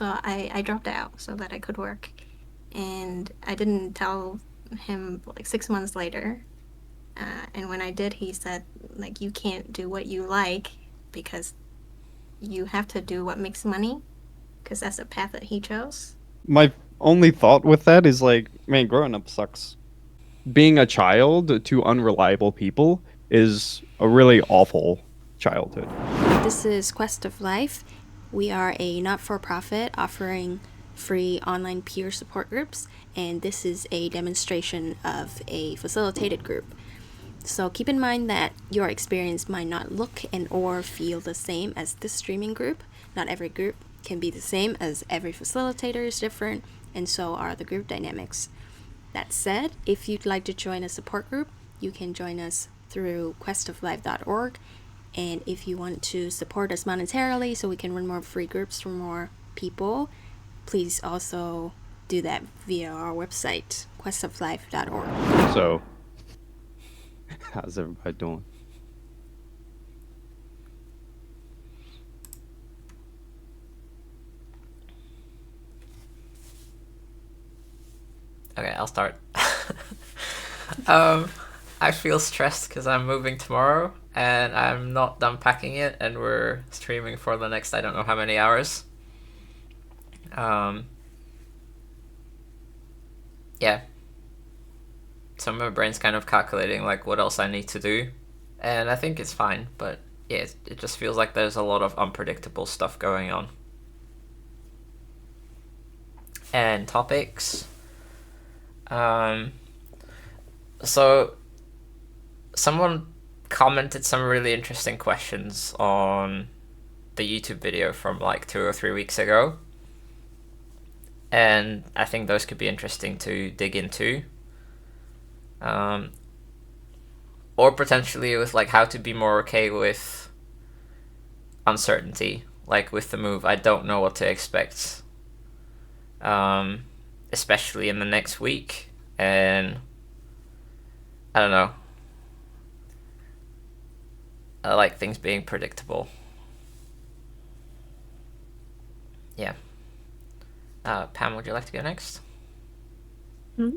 so I dropped out so that I could work. And I didn't tell him like 6 months later. And when I did, he said, like, you can't do what you like because you have to do what makes money because that's the path that he chose. My only thought with that is like, man, growing up sucks. Being a child to unreliable people is a really awful childhood. This is Quest of Life. We are a not for profit offering free online peer support groups, and this is a demonstration of a facilitated group. So keep in mind that your experience might not look and or feel the same as this streaming group. Not every group can be the same, as every facilitator is different, and so are the group dynamics. That said, if you'd like to join a support group, you can join us through questoflife.org. And if you want to support us monetarily so we can run more free groups for more people, please also do that via our website, questoflife.org. So, how's everybody doing? Okay, I'll start. um, I feel stressed because I'm moving tomorrow and I'm not done packing it, and we're streaming for the next I don't know how many hours. Um, yeah, so my brain's kind of calculating like what else I need to do, and I think it's fine, but yeah, it just feels like there's a lot of unpredictable stuff going on. And topics. Um, so someone commented some really interesting questions on the YouTube video from like 2 or 3 weeks ago, and I think those could be interesting to dig into. Um, or potentially with like how to be more okay with uncertainty, like with the move. I don't know what to expect, um, especially in the next week, and I don't know. I like things being predictable. Yeah. Pam, would you like to go next? Hmm?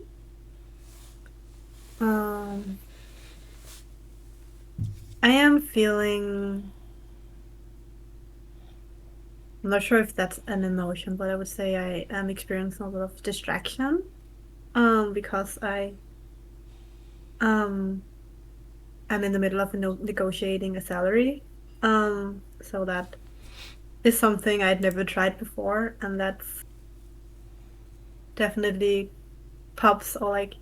Um, I am feeling. I'm not sure if that's an emotion, but I would say I am experiencing a lot of distraction. Because um I'm in the middle of negotiating a salary. So that is something I'd never tried before, and that's definitely pops or like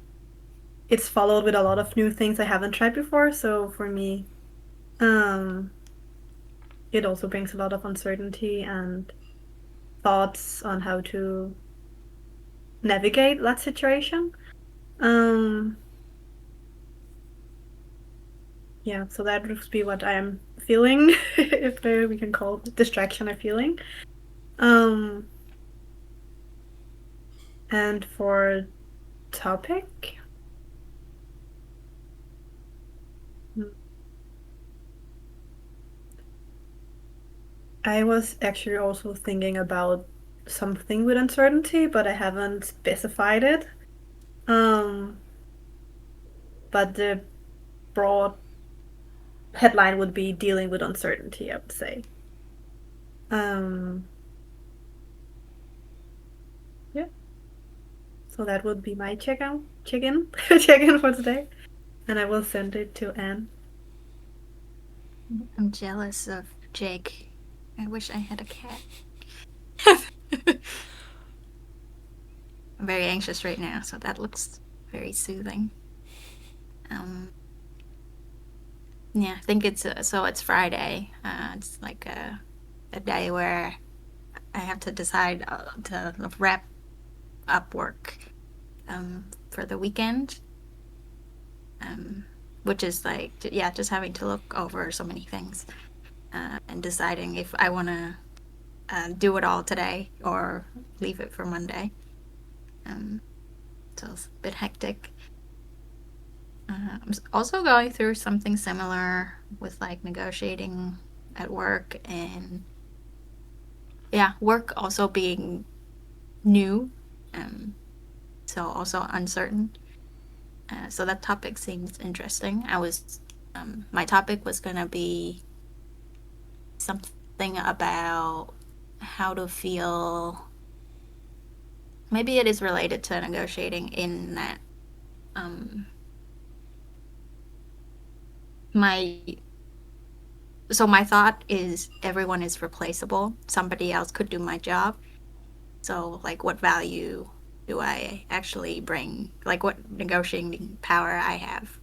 it's followed with a lot of new things I haven't tried before. So for me, um, it also brings a lot of uncertainty and thoughts on how to navigate that situation. Um, yeah, so that would be what I am feeling, if we can call it distraction or feeling. Um, and for topic, hmm, I was actually also thinking about something with uncertainty, but I haven't specified it. Um, but the broad headline would be dealing with uncertainty, I would say. Um, yeah. So that would be my check-in, check-in for today, and I will send it to Anne. I'm jealous of Jake. I wish I had a cat. I'm very anxious right now, so that looks very soothing. Um, yeah, I think it's Friday. It's like a day where I have to decide to wrap up work for the weekend, um, which is like yeah, just having to look over so many things and deciding if I want to do it all today or leave it for Monday. Um, so it's a bit hectic. I'm also going through something similar with like negotiating at work, and yeah, work also being new, um, so also uncertain. So that topic seems interesting. My topic was gonna be something about how to feel. Maybe it is related to negotiating in that um, my so my thought is everyone is replaceable. Somebody else could do my job. So like what value do I actually bring? Like what negotiating power I have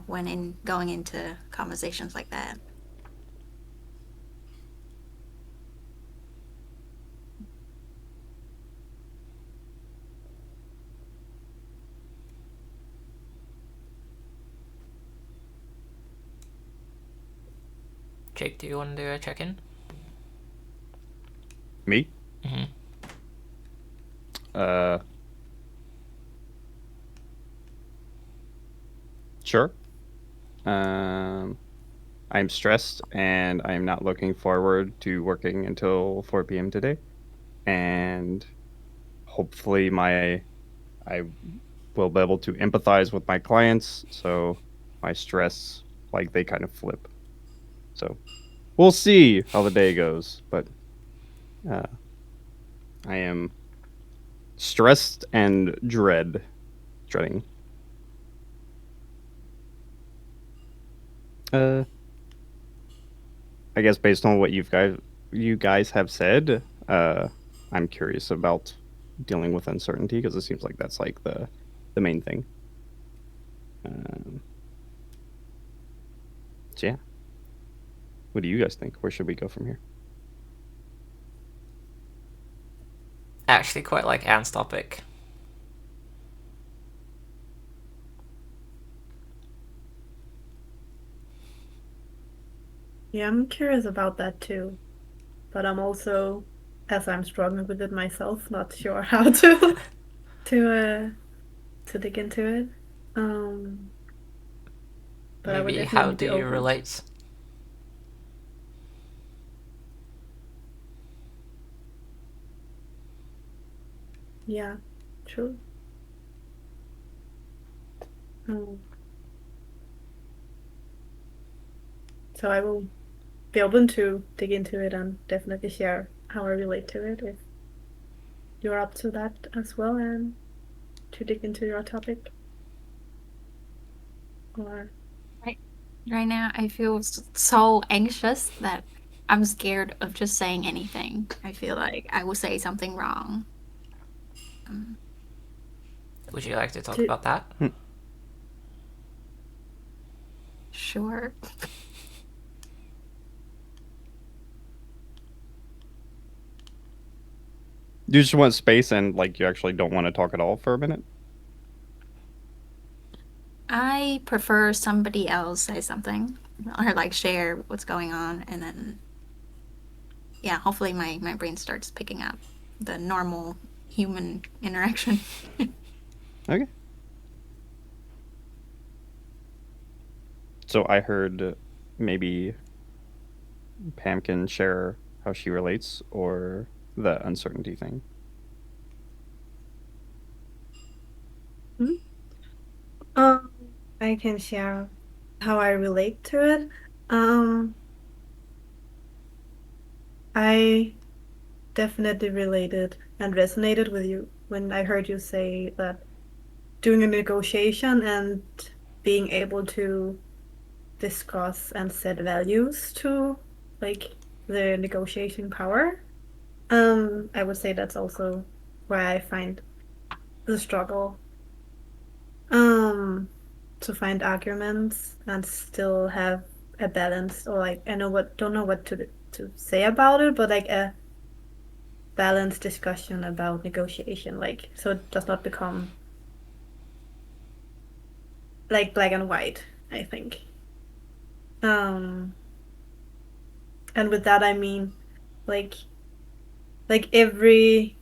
when in going into conversations like that. Jake, do you want to do a check-in? Me? Mm-hmm. Uh, sure. I'm stressed and I'm not looking forward to working until 4 p.m. today. And hopefully I will be able to empathize with my clients, so my stress, like, they kind of flip. So we'll see how the day goes, but uh, I am stressed and dreading. Uh, I guess based on what you guys have said, I'm curious about dealing with uncertainty because it seems like that's like the main thing. Um, so yeah, what do you guys think? Where should we go from here? I actually quite like Anne's topic. Yeah, I'm curious about that too. But I'm also, as I'm struggling with it myself, not sure how to uh to dig into it. Um, but I would Maybe how definitely do be you open. relate? Yeah, true. Um, so I will be open to dig into it and definitely share how I relate to it if you're up to that as well and to dig into your topic. Or Right, right now, I feel so anxious that I'm scared of just saying anything. I feel like I will say something wrong. Um, Would you like to talk to about that? Hmm. sure. You just want space and like you actually don't want to talk at all for a minute? I prefer somebody else say something or like share what's going on, and then yeah, hopefully my brain starts picking up the normal human interaction. Okay. So I heard maybe Pam can share how she relates or the uncertainty thing. Hmm? um I can share how I relate to it. Um, I definitely related and resonated with you when I heard you say that doing a negotiation and being able to discuss and set values to like the negotiation power. I would say that's also where I find the struggle. Um, to find arguments and still have a balance or like I know what don't know what to say about it, but like a balanced discussion about negotiation, like so it does not become like black and white, I think. Um, and with that I mean like every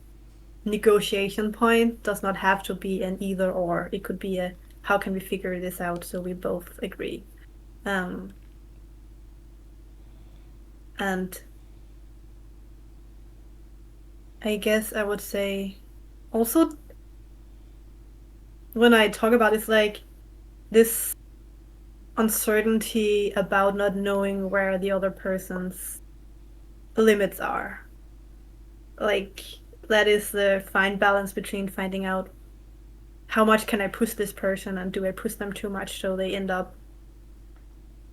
negotiation point does not have to be an either or. It could be a how can we figure this out so we both agree. Um, and I guess I would say also when I talk about it's like this uncertainty about not knowing where the other person's limits are. Like that is the fine balance between finding out how much can I push this person and do I push them too much so they end up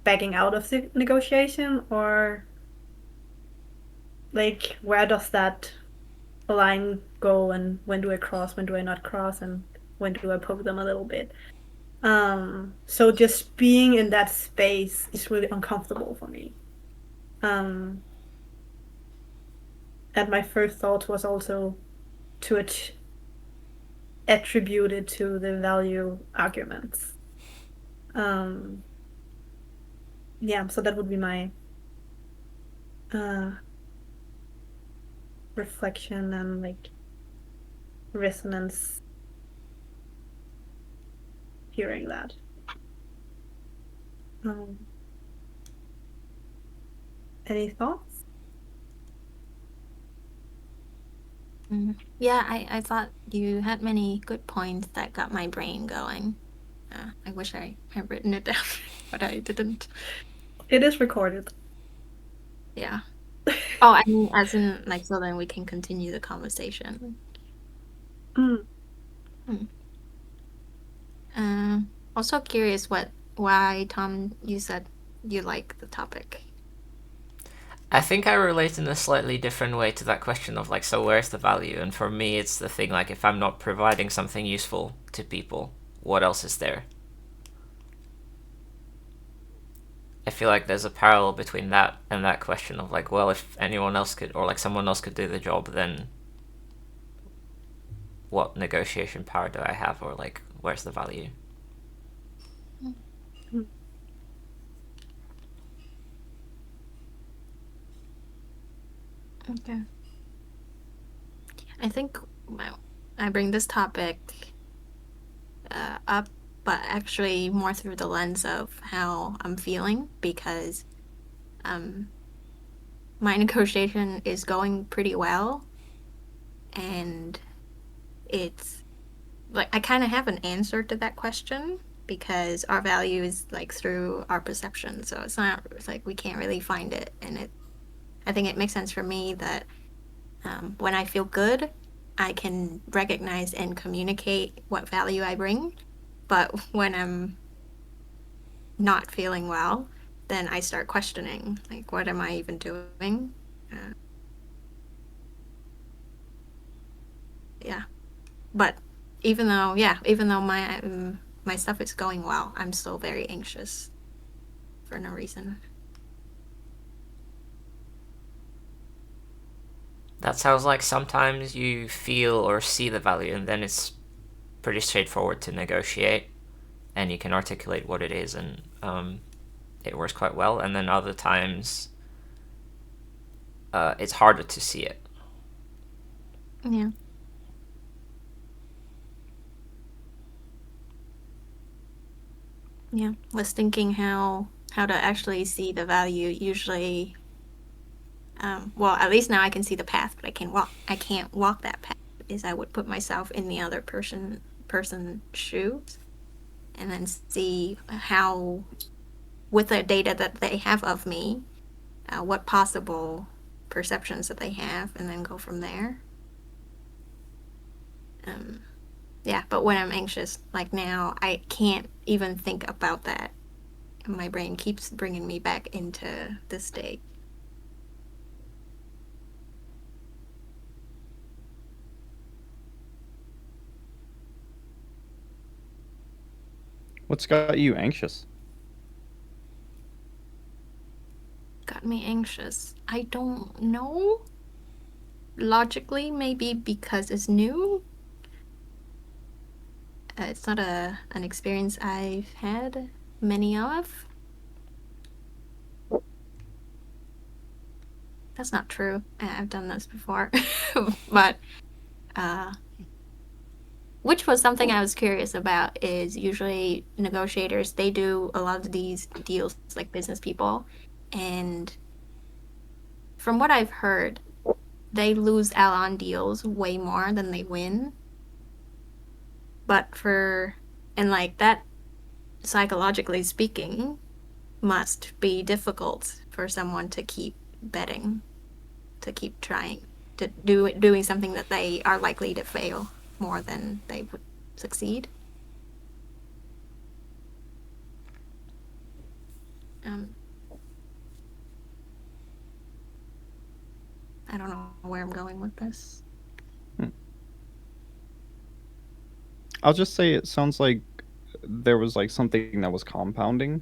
backing out of the negotiation, or like where does that line go and when do I cross, when do I not cross, and when do I poke them a little bit. So just being in that space is really uncomfortable for me. Um, and my first thought was also to attribute it to the value arguments. Um, yeah, so that would be my uh, reflection and like resonance hearing that. Um, any thoughts? Yeah, I thought you had many good points that got my brain going. I wish I had written it down, but I didn't. It is recorded. Yeah. Oh, I mean, as in, like, so then we can continue the conversation. Mm. Also curious why, Tom, you said you like the topic. I think I relate in a slightly different way to that question of like, so where's the value? And for me, it's the thing like, if I'm not providing something useful to people, what else is there? I feel like there's a parallel between that and that question of like, well, if anyone else could, or like someone else could do the job, then what negotiation power do I have, or like, where's the value? Mm. Okay. I think I bring this topic up, but actually more through the lens of how I'm feeling, because my negotiation is going pretty well, and it's like I kind of have an answer to that question because our value is like through our perception, so it's like we can't really find it, and I think it makes sense for me that when I feel good, I can recognize and communicate what value I bring. But when I'm not feeling well, then I start questioning, like, what am I even doing? Yeah. But even though my stuff is going well, I'm still very anxious for no reason. That sounds like sometimes you feel or see the value, and then it's pretty straightforward to negotiate, and you can articulate what it is, and it works quite well. And then other times, it's harder to see it. Yeah. Yeah. Was thinking how to actually see the value. Usually, well, at least now I can see the path, but I can't walk that path. Is I would put myself in the other person's shoes, and then see how, with the data that they have of me, what possible perceptions that they have, and then go from there. Yeah, but when I'm anxious, like now, I can't even think about that. My brain keeps bringing me back into this state. What's got you anxious? Got me anxious. I don't know. Logically, maybe because it's new. It's not an experience I've had many of. That's not true. I've done this before. But which was something I was curious about, is usually negotiators, they do a lot of these deals like business people, and from what I've heard, they lose out on deals way more than they win. But and like that, psychologically speaking, must be difficult for someone to keep betting, to keep trying, to doing something that they are likely to fail more than they would succeed. I don't know where I'm going with this. I'll just say it sounds like there was like something that was compounding.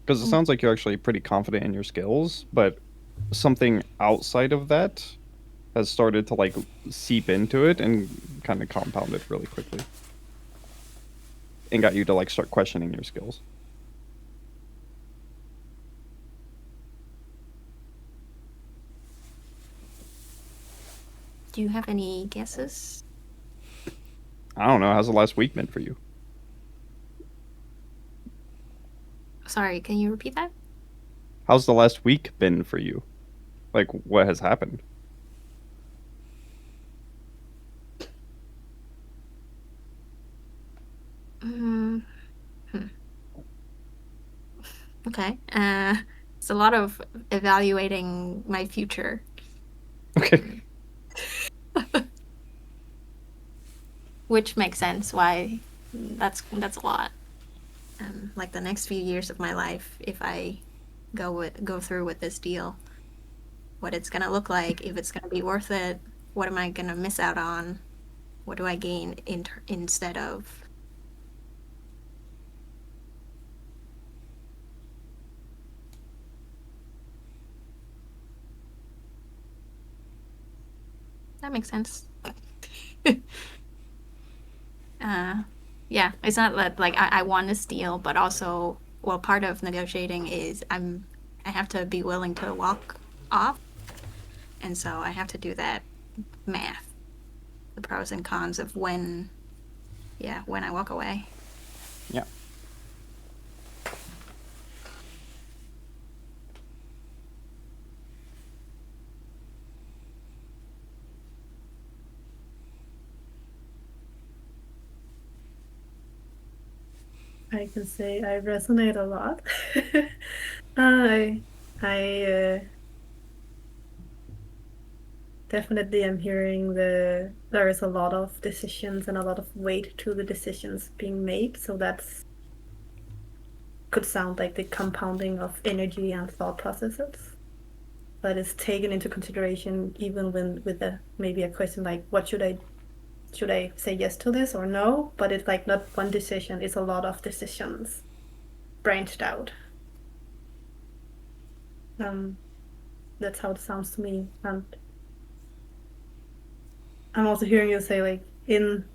Because it sounds like you're actually pretty confident in your skills, but something outside of that has started to like seep into it and kind of compound it really quickly. And got you to like start questioning your skills. Do you have any guesses? I don't know. How's the last week been for you? Sorry, can you repeat that? How's the last week been for you? Like, what has happened? Okay. It's a lot of evaluating my future. Okay. Which makes sense why that's a lot. Like the next few years of my life, if I go through with this deal, what it's gonna look like, if it's gonna be worth it, what am I gonna miss out on, what do I gain instead of. That makes sense. Yeah, it's not that like I want this deal, but also, well, part of negotiating is I have to be willing to walk off, and so I have to do that math, the pros and cons of when I walk away. Yeah. I can say I resonate a lot. I definitely am hearing there is a lot of decisions and a lot of weight to the decisions being made. So that's could sound like the compounding of energy and thought processes that is taken into consideration even when with maybe a question like what should I say yes to this or no? But it's like not one decision, it's a lot of decisions branched out. That's how it sounds to me. And I'm also hearing you say like in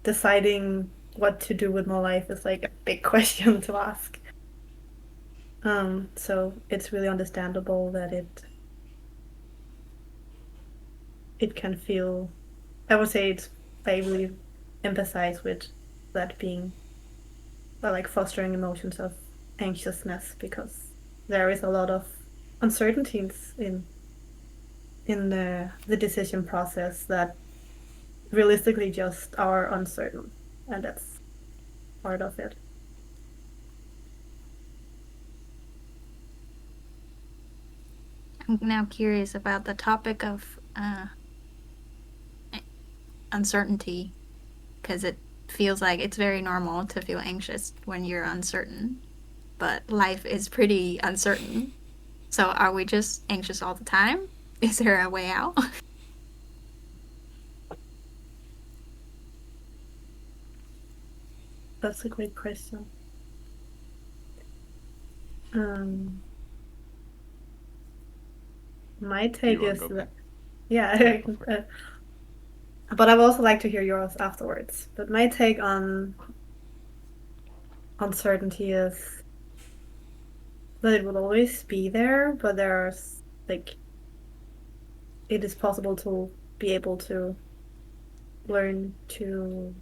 deciding what to do with my life is like a big question to ask. So it's really understandable that it can feel. I would say it's I really empathize with that being like fostering emotions of anxiousness because there is a lot of uncertainties in the decision process that realistically just are uncertain, and that's part of it. I'm now curious about the topic of uncertainty, because it feels like it's very normal to feel anxious when you're uncertain, but life is pretty uncertain. So are we just anxious all the time? Is there a way out? That's a great question. Um, my take You is go. that, yeah, but I'd also like to hear yours afterwards. But my take on uncertainty is that it will always be there, but there's like it is possible to be able to learn to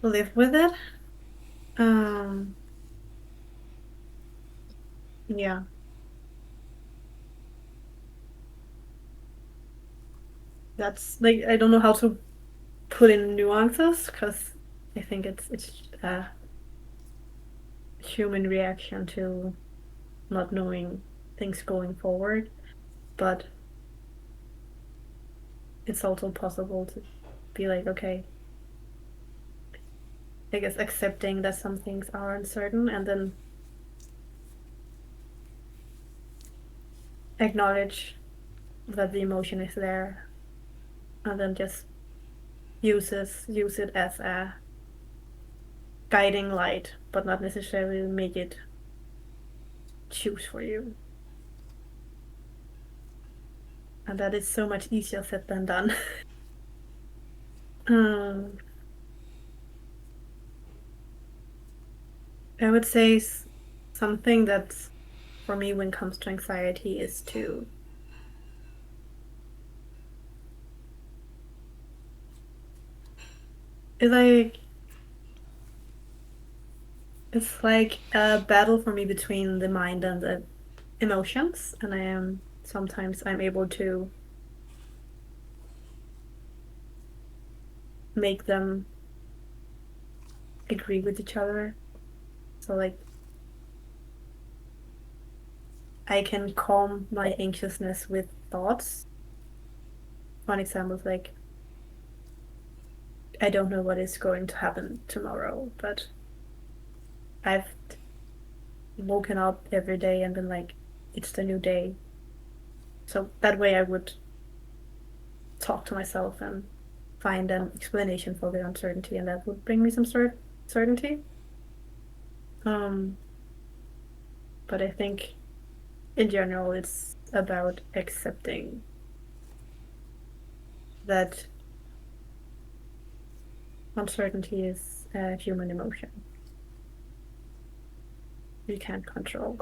live with it. Um, yeah. that's like I don't know how to put in nuances because I think it's a human reaction to not knowing things going forward, but it's also possible to be like, okay, I guess accepting that some things are uncertain and then acknowledge that the emotion is there and then just use it as a guiding light, but not necessarily make it choose for you. And that is so much easier said than done. um, I would say something that's for me when it comes to anxiety is to it's like it's like a battle for me between the mind and the emotions, and sometimes I'm able to make them agree with each other. So like I can calm my anxiousness with thoughts. One example is like I don't know what is going to happen tomorrow, but I've woken up every day and been like, it's the new day. So that way I would talk to myself and find an explanation for the uncertainty, and that would bring me some certainty. Um, but I think in general, it's about accepting that uncertainty is a human emotion you can't control.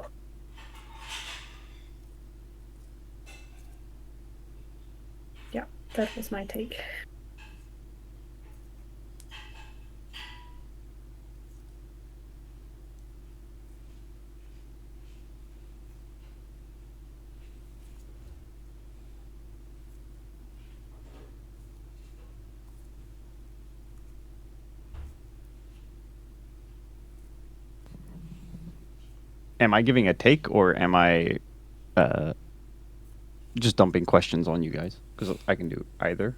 Yeah, that was my take. Am I giving a take or am I just dumping questions on you guys? Because I can do either.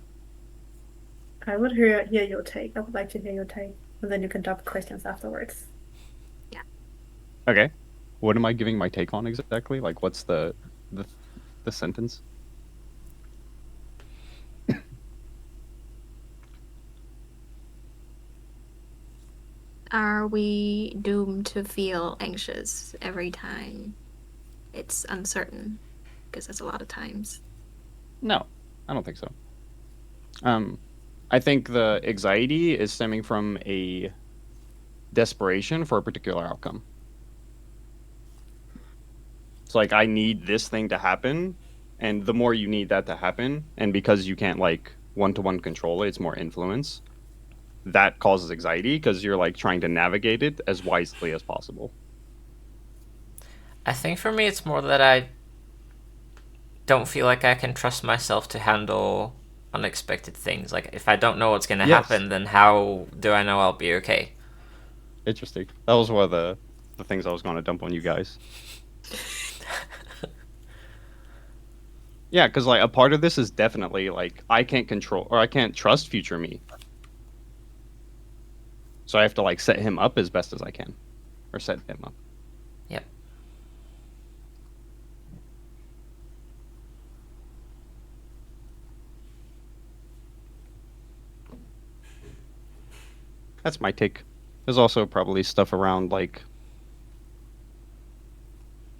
I would hear your take. I would like to hear your take, and then you can drop questions afterwards. Okay. What am I giving my take on exactly? Like, what's the the sentence? Are we doomed to feel anxious every time it's uncertain? Because that's a lot of times. No, I don't think so. I think the anxiety is stemming from a desperation for a particular outcome. It's like I need this thing to happen, and the more you need that to happen, and because you can't like one-to-one control it, it's more influence. That causes anxiety because you're like trying to navigate it as wisely as possible. I think for me, it's more that I don't feel like I can trust myself to handle unexpected things. Like, if I don't know what's going to Yes. happen, then how do I know I'll be okay? Interesting. That was one of the things I was going to dump on you guys. Yeah, because like a part of this is definitely like I can't control or I can't trust future me. So I have to like set him up as best as I can, or set him up. Yep. That's my take. There's also probably stuff around like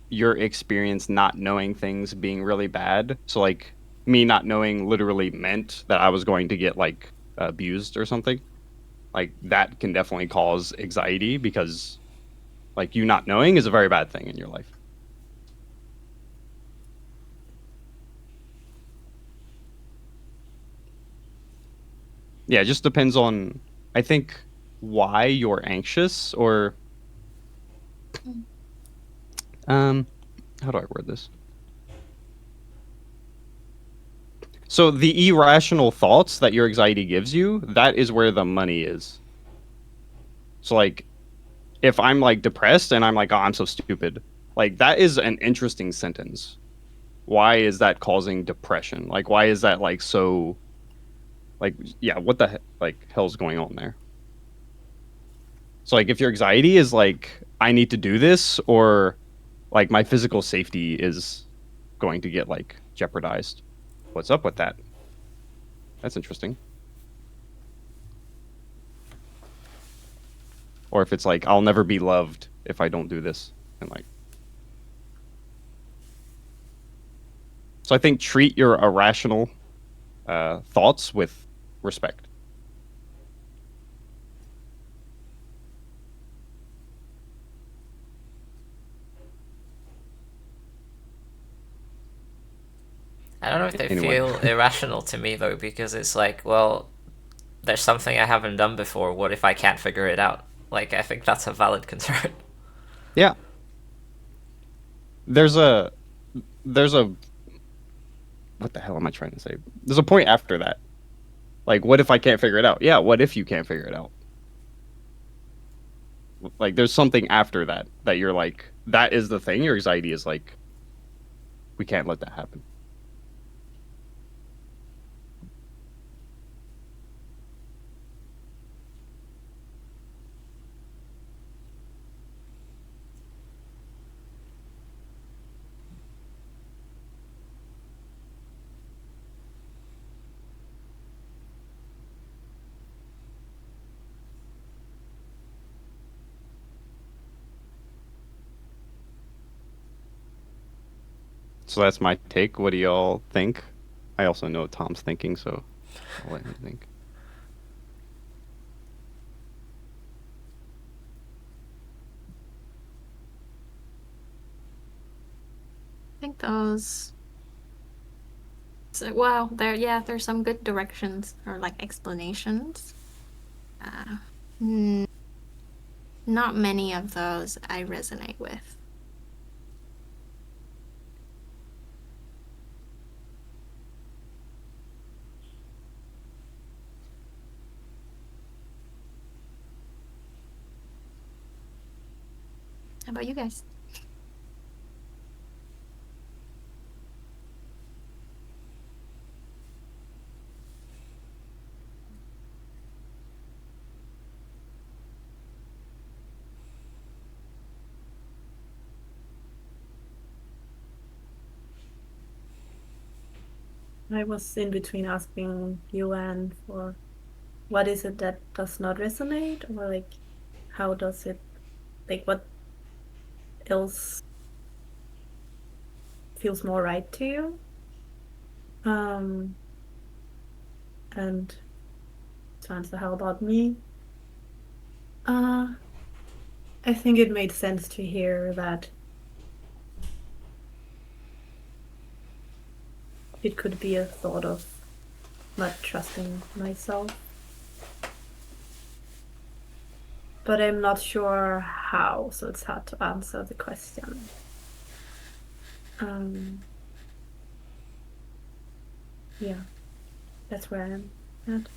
your experience not knowing things being really bad. So like me not knowing literally meant that I was going to get like abused or something. Like that can definitely cause anxiety because like you not knowing is a very bad thing in your life. Yeah, it just depends on I think why you're anxious or how do I word this? So the irrational thoughts that your anxiety gives you, that is where the money is. So like if I'm like depressed and I'm like, oh, I'm so stupid, like that is an interesting sentence. Why is that causing depression? Like why is that like so like yeah, what the like hell's going on there? So like if your anxiety is like I need to do this or like my physical safety is going to get like jeopardized. What's up with that? That's interesting. Or if it's like I'll never be loved if I don't do this and like so I think treat your irrational thoughts with respect. I don't know if they Anyway. feel irrational to me though, because it's like, well, there's something I haven't done before. What if I can't figure it out? Like, I think that's a valid concern. Yeah. There's a what the hell am I trying to say? There's a point after that. Like what if I can't figure it out? Yeah, what if you can't figure it out? Like there's something after that that you're like that is the thing. Your anxiety is like we can't let that happen. So that's my take. What do y'all think? I also know Tom's thinking, so I'll let him think. I think those. So, well, there's some good directions or like explanations. Not many of those I resonate with. How about you guys? I was in between asking you and for what is it that does not resonate, or like how does it, like what else feels more right to you? And to answer how about me, I think it made sense to hear that it could be a thought of not trusting myself. But I'm not sure how, so it's hard to answer the question. Yeah, that's where I'm at.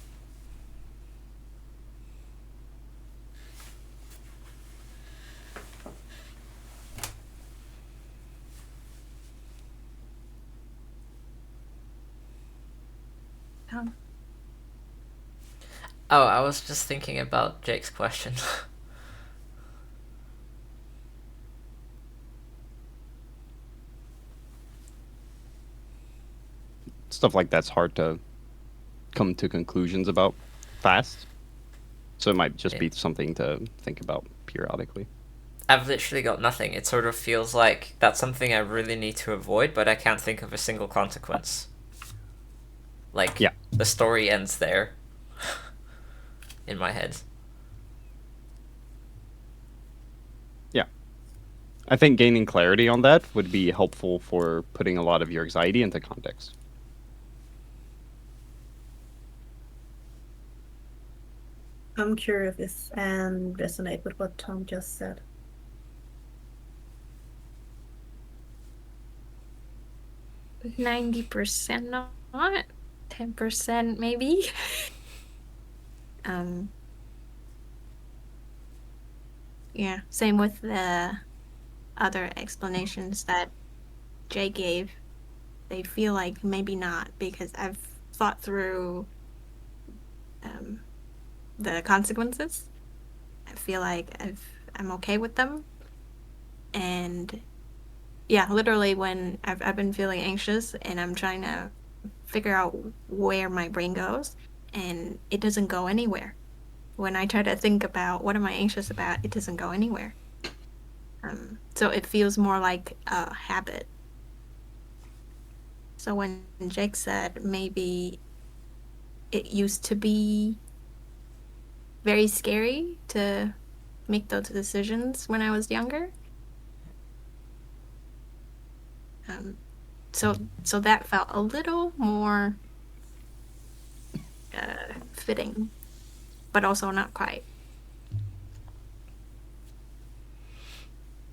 Oh, I was just thinking about Jake's question. Stuff like that's hard to come to conclusions about fast. So it might just be something to think about periodically. I've literally got nothing. It sort of feels like that's something I really need to avoid, but I can't think of a single consequence. Like, yeah. The story ends there. In my head. Yeah. I think gaining clarity on that would be helpful for putting a lot of your anxiety into context. I'm curious and resonate with what Tom just said. %90 not. 10% maybe. Yeah, same with the other explanations that Jay gave. They feel like maybe not, because I've thought through the consequences. I feel like I'm okay with them. And yeah, literally when I've been feeling anxious and I'm trying to figure out where my brain goes, and it doesn't go anywhere. When I try to think about what am I anxious about, it doesn't go anywhere. So it feels more like a habit. So when Jake said maybe it used to be very scary to make those decisions when I was younger, so that felt a little more fitting, but also not quite.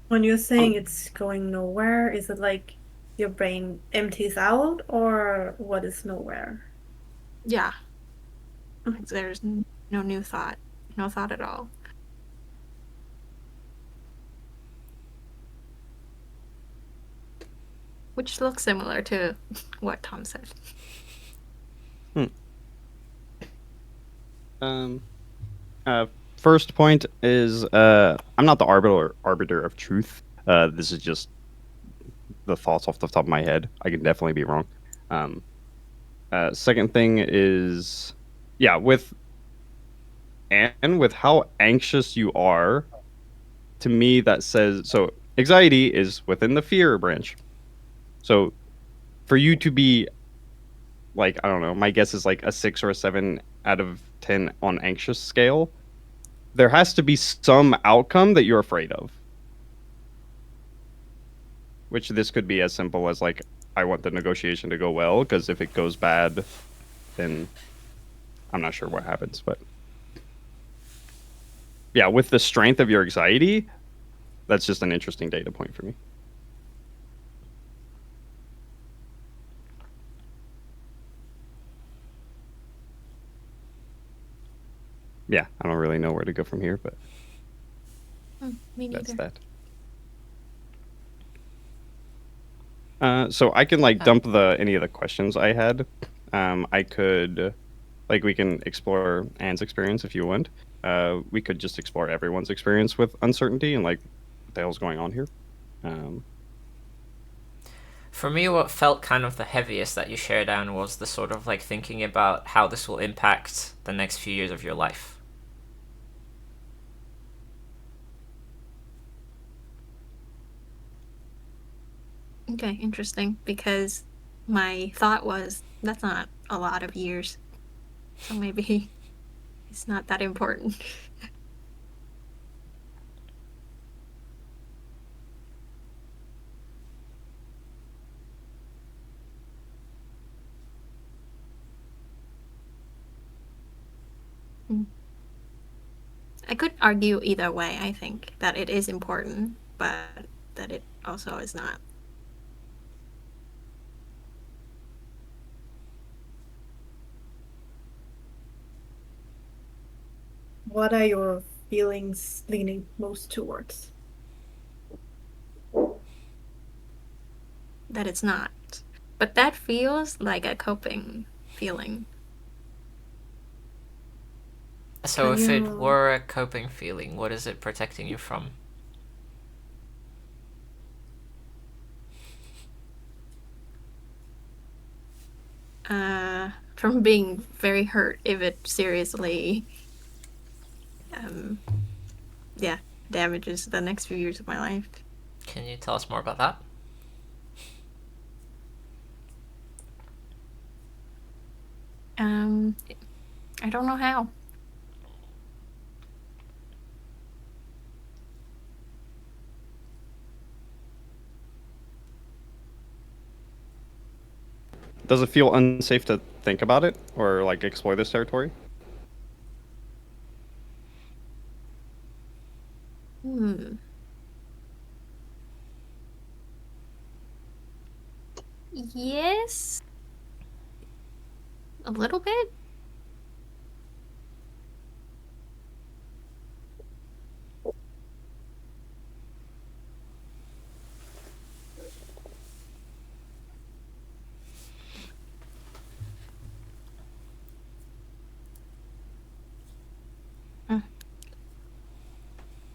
When you're saying it's going nowhere, is it like your brain empties out, or what is nowhere? Yeah, there's no new thought, no thought at all. Which looks similar to what Tom said. First point is I'm not the arbiter of truth. This is just the thoughts off the top of my head. I can definitely be wrong. Second thing is, yeah, with how anxious you are, to me that says so. Anxiety is within the fear branch. So for you to be like, I don't know, my guess is like a 6 or a 7 out of 10 on anxious scale, there has to be some outcome that you're afraid of. Which this could be as simple as like, I want the negotiation to go well, because if it goes bad, then I'm not sure what happens. But yeah, with the strength of your anxiety, that's just an interesting data point for me. Yeah, I don't really know where to go from here, but Me neither. that's that. So I can like dump any of the questions I had. I could, like, we can explore Anne's experience if you want. We could just explore everyone's experience with uncertainty and like what the hell's going on here. For me, what felt kind of the heaviest that you shared, Anne, was the sort of like thinking about how this will impact the next few years of your life. Okay, interesting, because my thought was that's not a lot of years, so maybe it's not that important. I could argue either way. I think that it is important, but that it also is not. What are your feelings leaning most towards? That it's not. But that feels like a coping feeling. So Can if it you were a coping feeling, what is it protecting you from? From being very hurt if it seriously, yeah, damages the next few years of my life. Can you tell us more about that? I don't know how. Does it feel unsafe to think about it or like explore this territory? Yes. A little bit.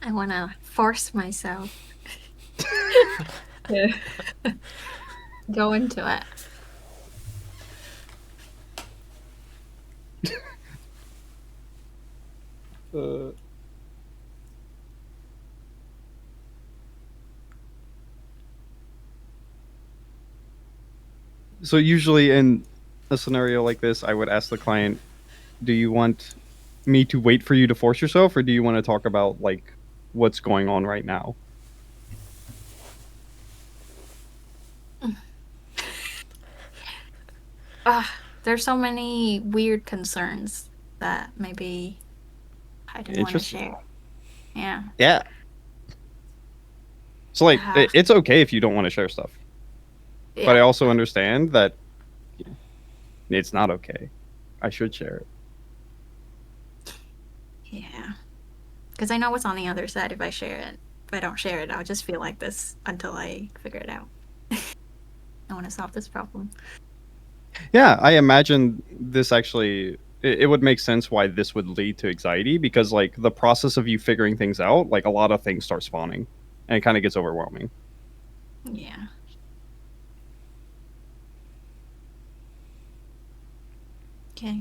I want to force myself to go into it. So usually in a scenario like this, I would ask the client, "Do you want me to wait for you to force yourself, or do you want to talk about like what's going on right now?" There's so many weird concerns that maybe I didn't want to Interesting. share. Yeah. Yeah. So like, Uh, it's okay if you don't want to share stuff, but I yeah. also understand that it's not okay. I should share it. Yeah. Because I know what's on the other side if I share it. If I don't share it, I'll just feel like this until I figure it out. I want to solve this problem. Yeah, I imagine this actually. It would make sense why this would lead to anxiety because like the process of you figuring things out, like a lot of things start spawning, and it kind of gets overwhelming. Yeah. Okay.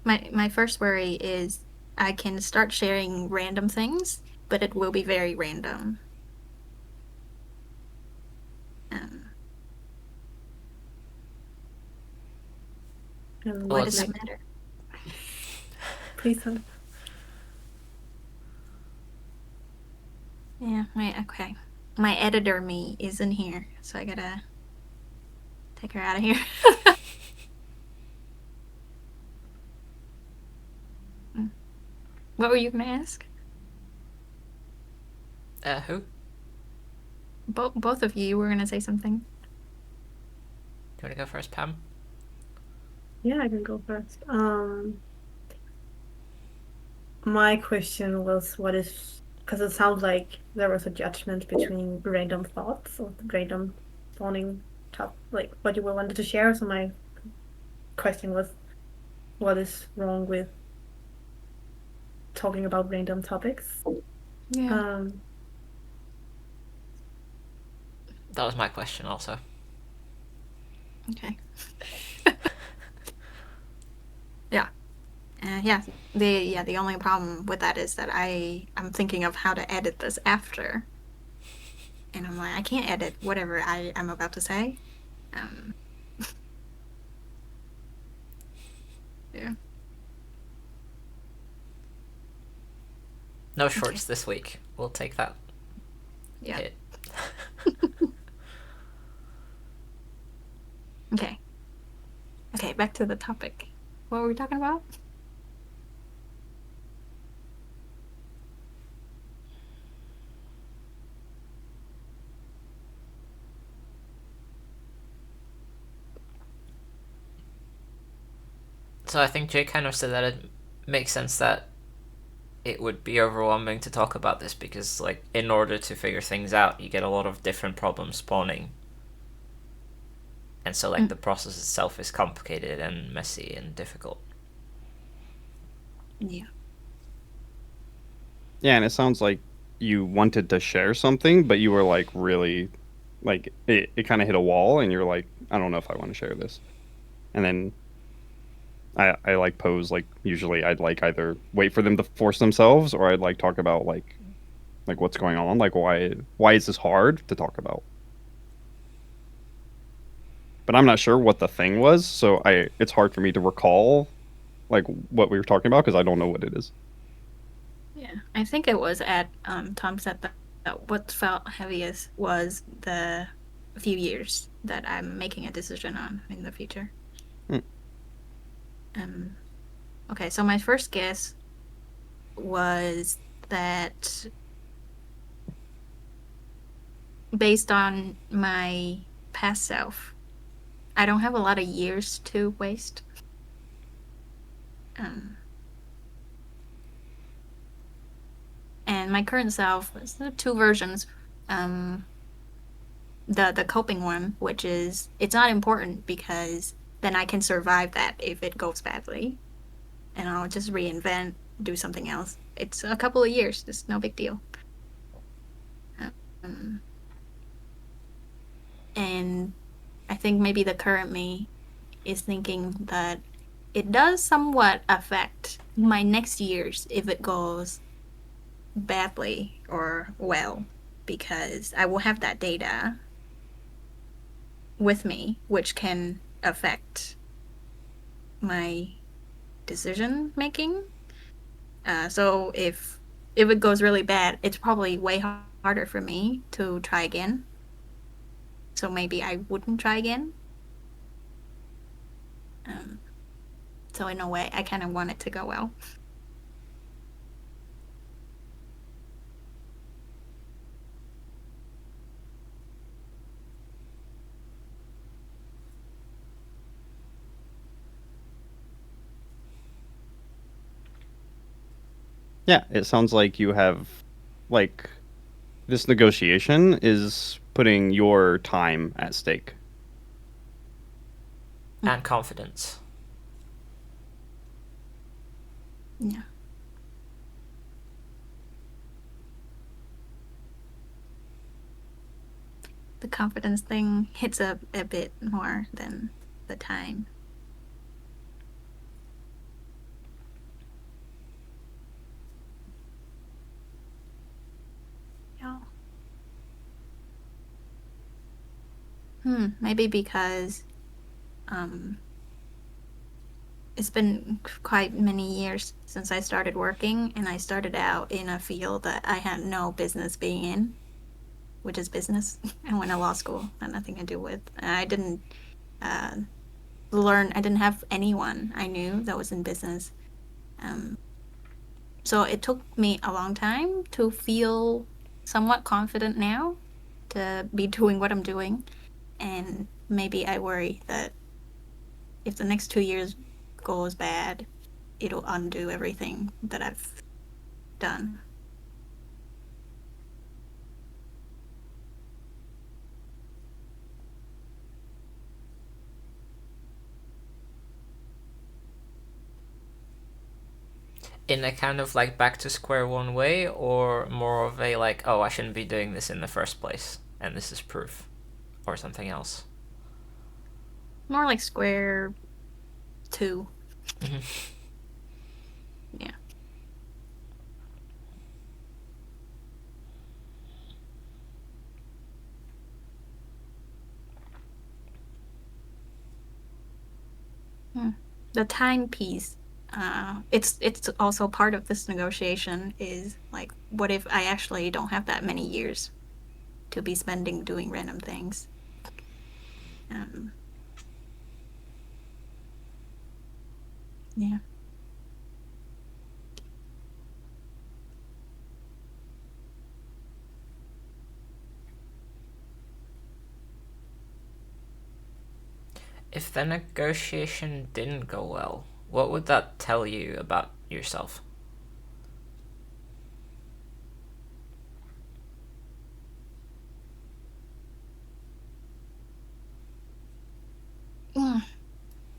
My first worry is I can start sharing random things, but it will be very random. Um, And Well, why like does that it's matter? please tell. Yeah. Okay. My editor me isn't here, so I gotta take her out of here. What were you gonna ask? who? Both of you were gonna say something. Do you want to go first, Pam? Yeah, I can go first. My question was what is because it sounds like there was a judgment between random thoughts or random spawning top like what you wanted to share. So my question was what is wrong with talking about random topics? Yeah. Um, That was my question also. Okay. Yeah. Yeah. The only problem with that is that I'm thinking of how to edit this after, and I'm like I can't edit whatever I'm about to say. Um. Yeah. No Okay. shorts this week. We'll take that Yeah. hit. Okay. Okay. Back to the topic. What were we talking about? So I think Jay kind of said that it makes sense that it would be overwhelming to talk about this because, like, in order to figure things out, you get a lot of different problems spawning. And so, like, the process itself is complicated and messy and difficult. Yeah. Yeah, and it sounds like you wanted to share something, but you were like really, like it kind of hit a wall, and you're like, I don't know if I want to share this. And then I like pose like usually I'd like either wait for them to force themselves, or I'd like talk about like what's going on, like why is this hard to talk about. But I'm not sure what the thing was, so I it's hard for me to recall like what we were talking about because I don't know what it is. Yeah. I think it was at Tom said that what felt heaviest was the few years that I'm making a decision on in the future. Hmm. Um. Okay. So my first guess was that based on my past self, I don't have a lot of years to waste. And my current self is the two versions. The coping one, which is it's not important because then I can survive that if it goes badly, and I'll just reinvent, do something else. It's a couple of years, it's no big deal. And I think maybe the current me is thinking that it does somewhat affect my next years if it goes badly or well, because I will have that data with me, which can affect my decision making. So if it goes really bad, it's probably way harder for me to try again. So maybe I wouldn't try again. So in a way, I kind of want it to go well. Yeah, it sounds like you have, like, this negotiation is putting your time at stake. And confidence. Yeah. The confidence thing hits a bit more than the time. Yeah. Maybe because it's been quite many years since I started working, and I started out in a field that I had no business being in, which is business. I went to law school, had nothing to do with. I didn't learn. I didn't have anyone I knew that was in business. So it took me a long time to feel somewhat confident now to be doing what I'm doing. And maybe I worry that if the next 2 years goes bad, it'll undo everything that I've done. In a kind of like back to square one way, or more of a like, oh, I shouldn't be doing this in the first place, and this is proof, or something else? More like square two. Yeah. The time piece. It's also part of this negotiation is like, what if I actually don't have that many years to be spending doing random things? Yeah. If the negotiation didn't go well, what would that tell you about yourself?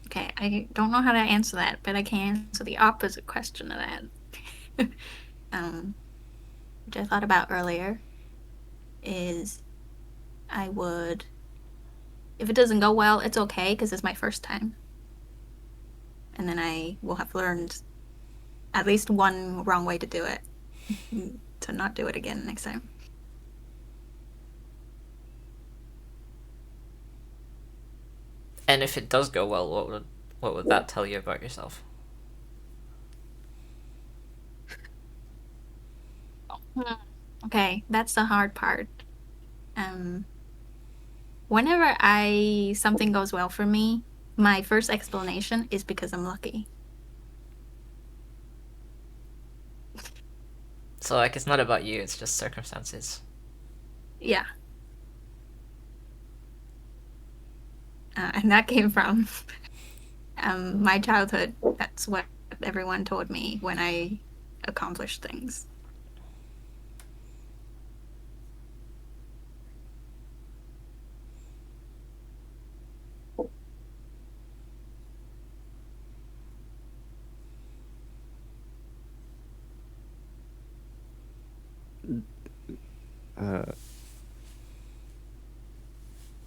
Okay, I don't know how to answer that, but I can answer the opposite question of that. Which I thought about earlier, is I would, if it doesn't go well, it's okay because it's my first time. And then I will have learned at least one wrong way to do it to not do it again next time. And if it does go well, what would that tell you about yourself? Okay, that's the hard part. Whenever something goes well for me, my first explanation is because I'm lucky. So like, it's not about you; it's just circumstances. Yeah. And that came from my childhood. That's what everyone told me when I accomplished things.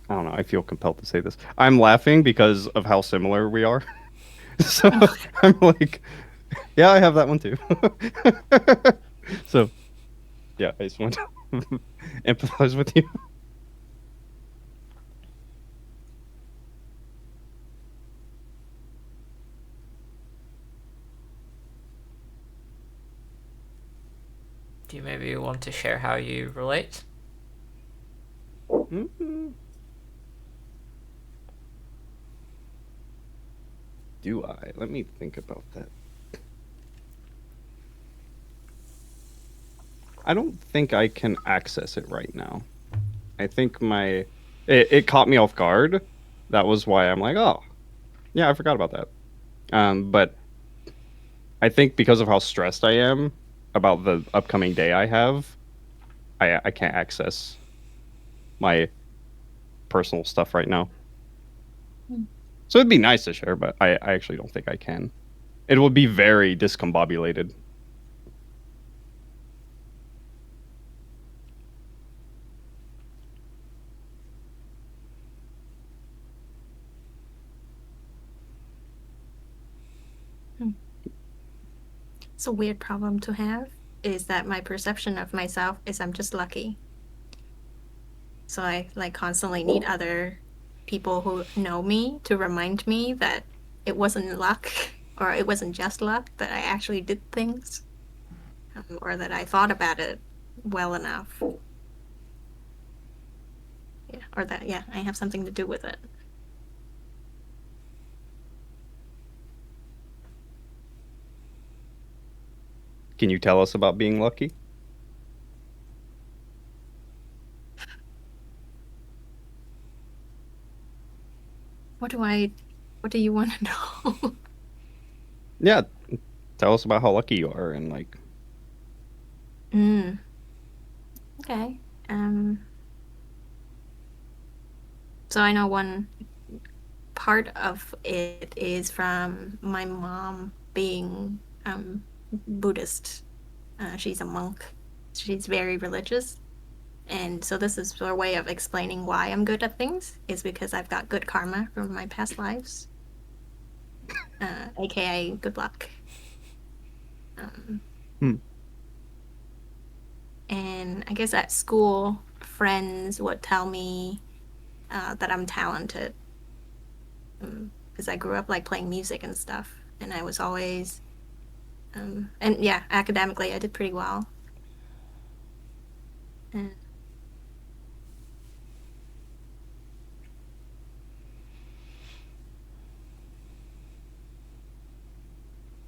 I don't know. I feel compelled to say this. I'm laughing because of how similar we are. So I'm like, yeah, I have that one too. So, yeah, I just want to empathize with you. Do you maybe want to share how you relate? Do I? Let me think about that. I don't think I can access it right now. I think it caught me off guard. That was why I'm like, oh, yeah, I forgot about that. But I think because of how stressed I am about the upcoming day I have, I can't access my personal stuff right now. So it'd be nice to share, but I actually don't think I can. It would be very discombobulated. It's a weird problem to have, is that my perception of myself is I'm just lucky. So I like constantly need other people who know me to remind me that it wasn't luck or it wasn't just luck, that I actually did things, or that I thought about it well enough. Yeah, or that, yeah, I have something to do with it. Can you tell us about being lucky? What do you want to know? Yeah, tell us about how lucky you are and like. Okay. So I know one part of it is from my mom being Buddhist. She's a monk. She's very religious. And so this is her way of explaining why I'm good at things, is because I've got good karma from my past lives, aka good luck. And I guess at school, friends would tell me that I'm talented, because I grew up like playing music and stuff, and I was always, and yeah, academically I did pretty well. And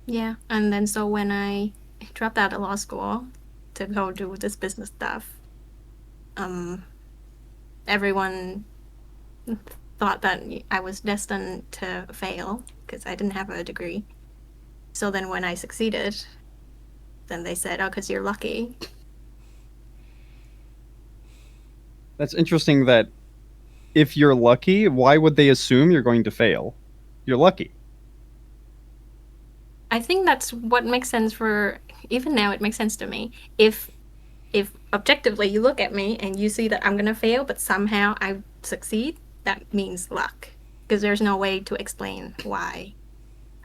yeah, and then so when I dropped out of law school to go do this business stuff, everyone thought that I was destined to fail because I didn't have a degree. So then when I succeeded, then they said, oh, because you're lucky. That's interesting that if you're lucky, why would they assume you're going to fail? You're lucky. I think that's what makes sense for, even now it makes sense to me. If objectively you look at me and you see that I'm going to fail, but somehow I succeed, that means luck. Because there's no way to explain why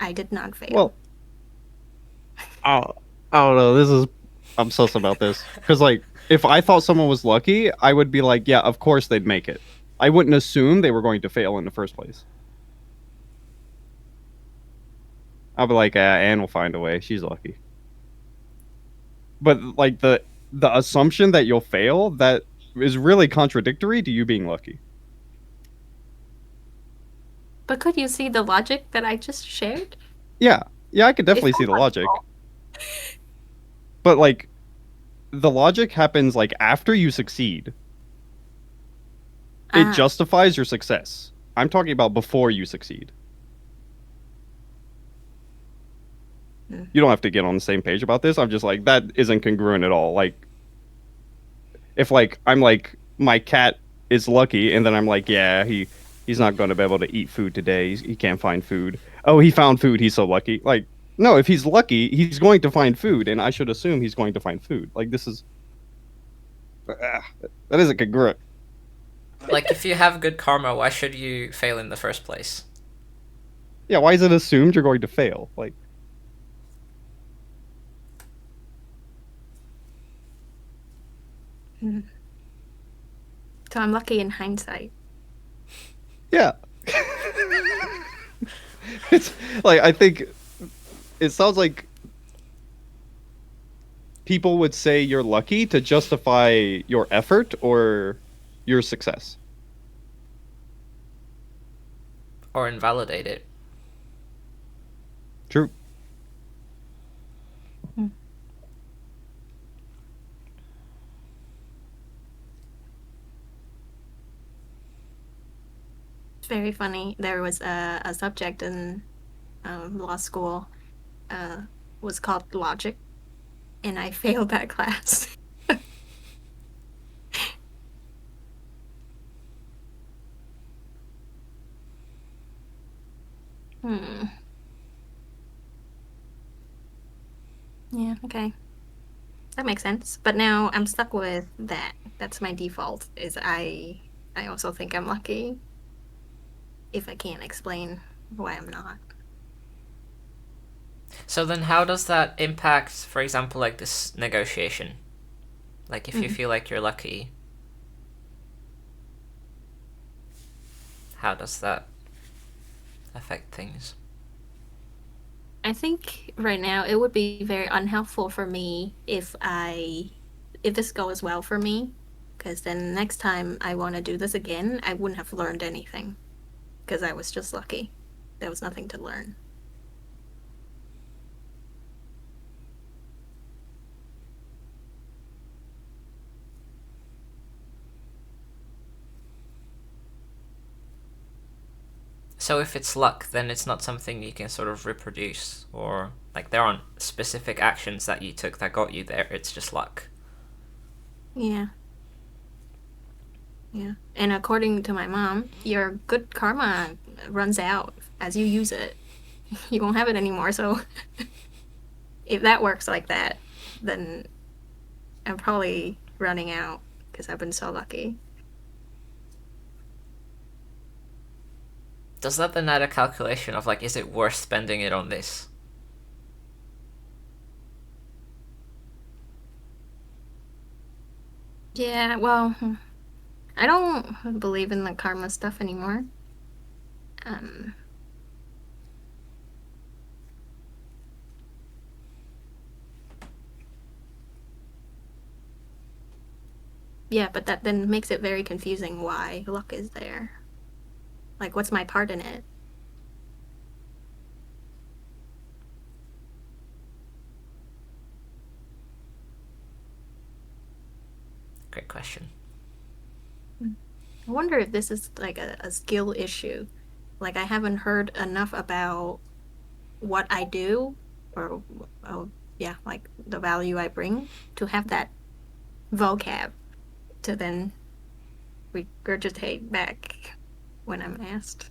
I did not fail. Well, I don't know. I'm sus about this. Because, like, if I thought someone was lucky, I would be like, yeah, of course they'd make it. I wouldn't assume they were going to fail in the first place. I'll be like, Anne will find a way. She's lucky. But, like, the assumption that you'll fail, that is really contradictory to you being lucky. But could you see the logic that I just shared? Yeah, I could definitely see the logic. But like, the logic happens like after you succeed. It justifies your success. I'm talking about before you succeed. You don't have to get on the same page about this. I'm just like, that isn't congruent at all. Like, if like I'm like, my cat is lucky, and then I'm like, yeah, he's not going to be able to eat food today. He can't find food. Oh, he found food. He's so lucky. Like, no, if he's lucky, he's going to find food, and I should assume he's going to find food. Like, this is that isn't congruent. Like, if you have good karma, why should you fail in the first place? Yeah, why is it assumed you're going to fail? Like, So I'm lucky in hindsight. yeah. It's like, I think it sounds like people would say you're lucky to justify your effort or your success. Or invalidate it. True. It's very funny. There was a subject in law school was called logic, and I failed that class. Yeah, okay. That makes sense. But now I'm stuck with that. That's my default, is I also think I'm lucky if I can't explain why I'm not. So then how does that impact, for example, like this negotiation? Like, if you feel like you're lucky, how does that affect things? I think right now it would be very unhelpful for me if this goes well for me, because then next time I want to do this again, I wouldn't have learned anything, because I was just lucky. There was nothing to learn. So if it's luck, then it's not something you can sort of reproduce, or like there aren't specific actions that you took that got you there, it's just luck. Yeah. Yeah. And according to my mom, your good karma runs out as you use it. You won't have it anymore, so if that works like that, then I'm probably running out because I've been so lucky. Does that then add a calculation of like, is it worth spending it on this? Yeah, well, I don't believe in the karma stuff anymore. Yeah, but that then makes it very confusing why luck is there. Like, what's my part in it? Great question. I wonder if this is like a skill issue. Like, I haven't heard enough about what I do, or, yeah, like the value I bring, to have that vocab to then regurgitate back when I'm asked.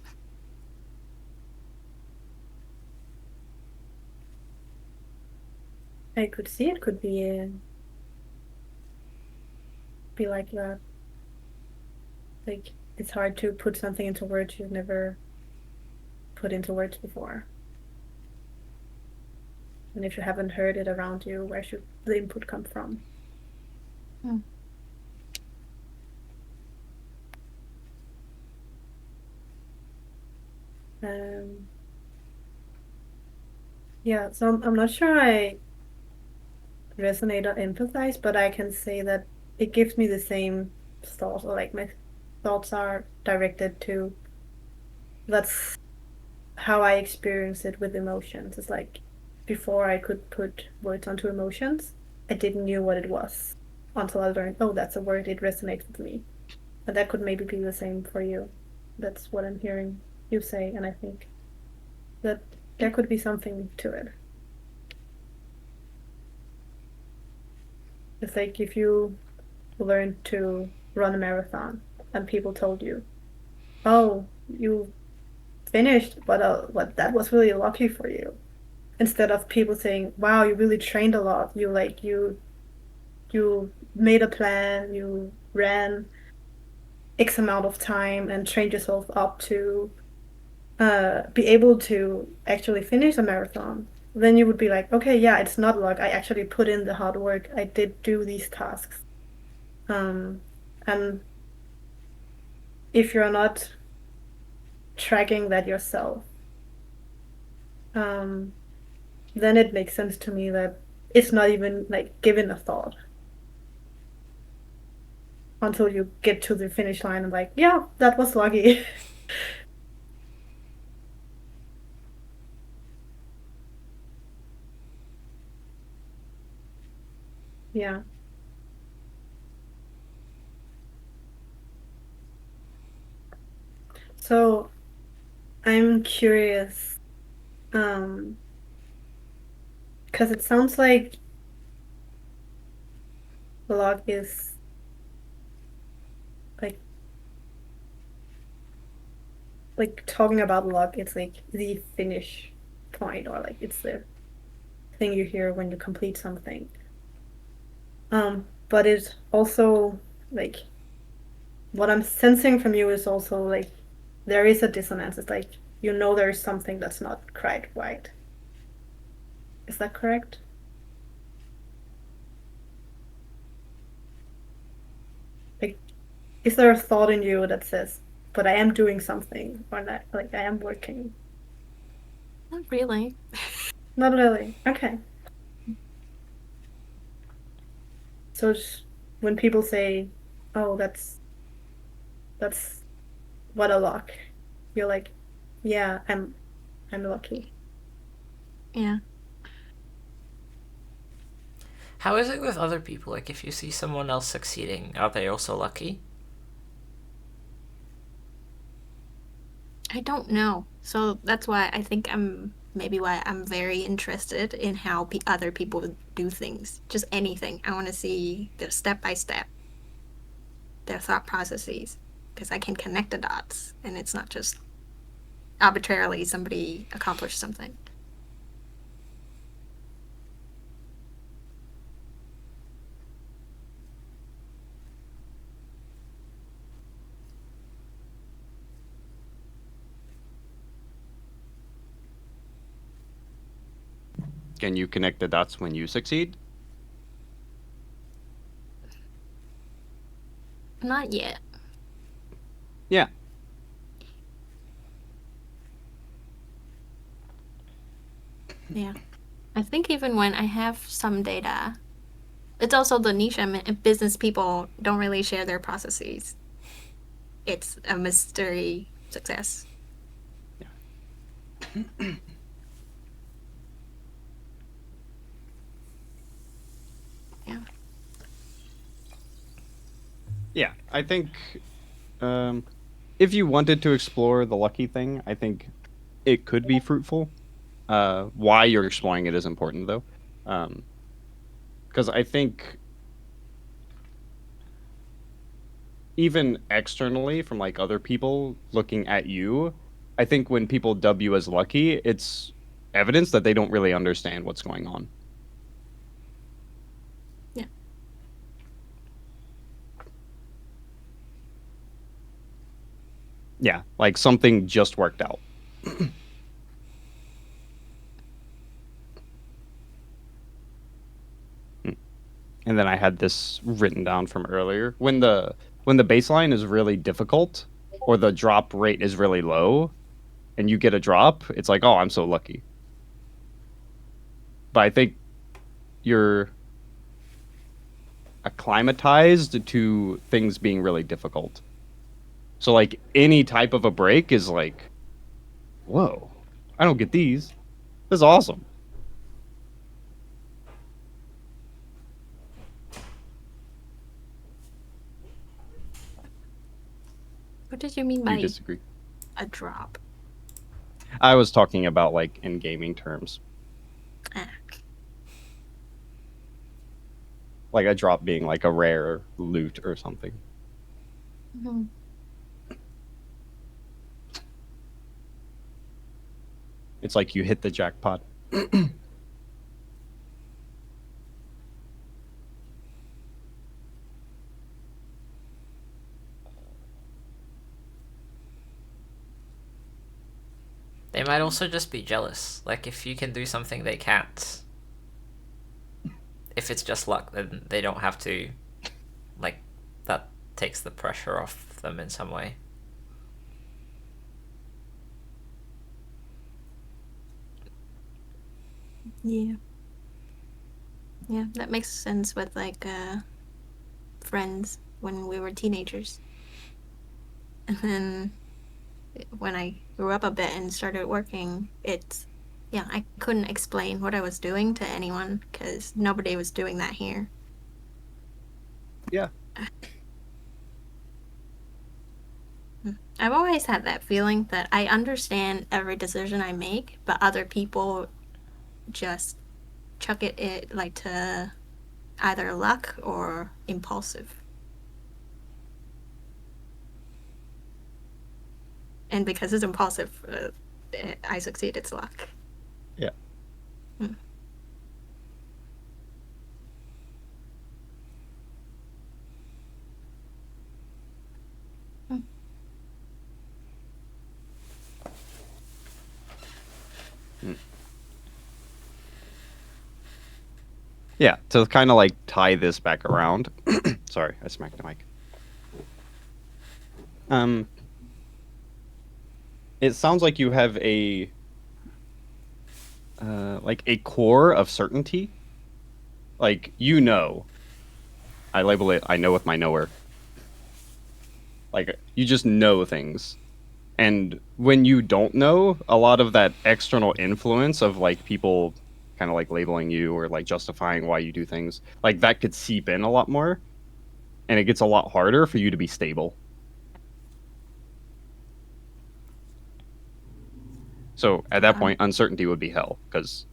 I could see it could be like that. Like, it's hard to put something into words you've never put into words before. And if you haven't heard it around you, where should the input come from? Yeah, so I'm not sure I resonate or empathize, but I can say that it gives me the same thoughts, or like my thoughts are directed to, that's how I experience it with emotions. It's like, before I could put words onto emotions, I didn't know what it was until I learned, oh, that's a word, it resonates with me. And that could maybe be the same for you. That's what I'm hearing you say, and I think that there could be something to it. It's like if you learned to run a marathon and people told you, "Oh, you finished, but what that was really lucky for you." Instead of people saying, "Wow, you really trained a lot. You made a plan, you ran X amount of time and trained yourself up to be able to actually finish a marathon." Then you would be like, okay, yeah, it's not luck. I actually put in the hard work. I did do these tasks. Um, and if you're not tracking that yourself, um, then it makes sense to me that it's not even like given a thought until you get to the finish line and like, yeah, that was lucky. Yeah. So I'm curious, because it sounds like luck is like talking about luck, it's like the finish point, or like it's the thing you hear when you complete something. But it's also like what I'm sensing from you is also like there is a dissonance. It's like there is something that's not quite right. Is that correct? Like, is there a thought in you that says, "But I am doing something," or not, like I am working? Not really. Not really. Okay. So when people say, "Oh, that's what a luck," you're like, "Yeah, I'm lucky." Yeah. How is it with other people? Like, if you see someone else succeeding, are they also lucky? I don't know. So that's why I think why I'm very interested in how other people do things. Just anything. I want to see the step by step, their thought processes, because I can connect the dots and it's not just arbitrarily somebody accomplished something. Can you connect the dots when you succeed? Not yet. Yeah. Yeah. I think even when I have some data, it's also the niche I'm in. Business people don't really share their processes. It's a mystery success. Yeah. Yeah, I think if you wanted to explore the lucky thing, I think it could be fruitful. Why you're exploring it is important, though, because I think even externally, from like other people looking at you, I think when people dub you as lucky, it's evidence that they don't really understand what's going on. Yeah. Yeah, like something just worked out. And then I had this written down from earlier. When the baseline is really difficult or the drop rate is really low and you get a drop, it's like, "Oh, I'm so lucky." But I think you're acclimatized to things being really difficult. So like any type of a break is like, "Whoa, I don't get these. This is awesome." What did you mean You by disagree? a drop? I was talking about like in gaming terms. Ah. like a drop being like a rare loot or something. Mhm. It's like you hit the jackpot. They might also just be jealous. Like, if you can do something they can't, if it's just luck, then they don't have to, like, that takes the pressure off them in some way. Yeah. Yeah, that makes sense with like friends when we were teenagers. And then when I grew up a bit and started working, I couldn't explain what I was doing to anyone because nobody was doing that here. Yeah. I've always had that feeling that I understand every decision I make, but other people just chuck it like to either luck or impulsive. And because it's impulsive, I succeed. It's luck. Yeah. Hmm. Hmm. Yeah, to kind of like tie this back around. Sorry, I smacked the mic. It sounds like you have a like a core of certainty. Like I label it. I know with my knower. Like you just know things, and when you don't know, a lot of that external influence of like people kind of like labeling you or like justifying why you do things, like that could seep in a lot more, and it gets a lot harder for you to be stable. So at that point, uncertainty would be hell because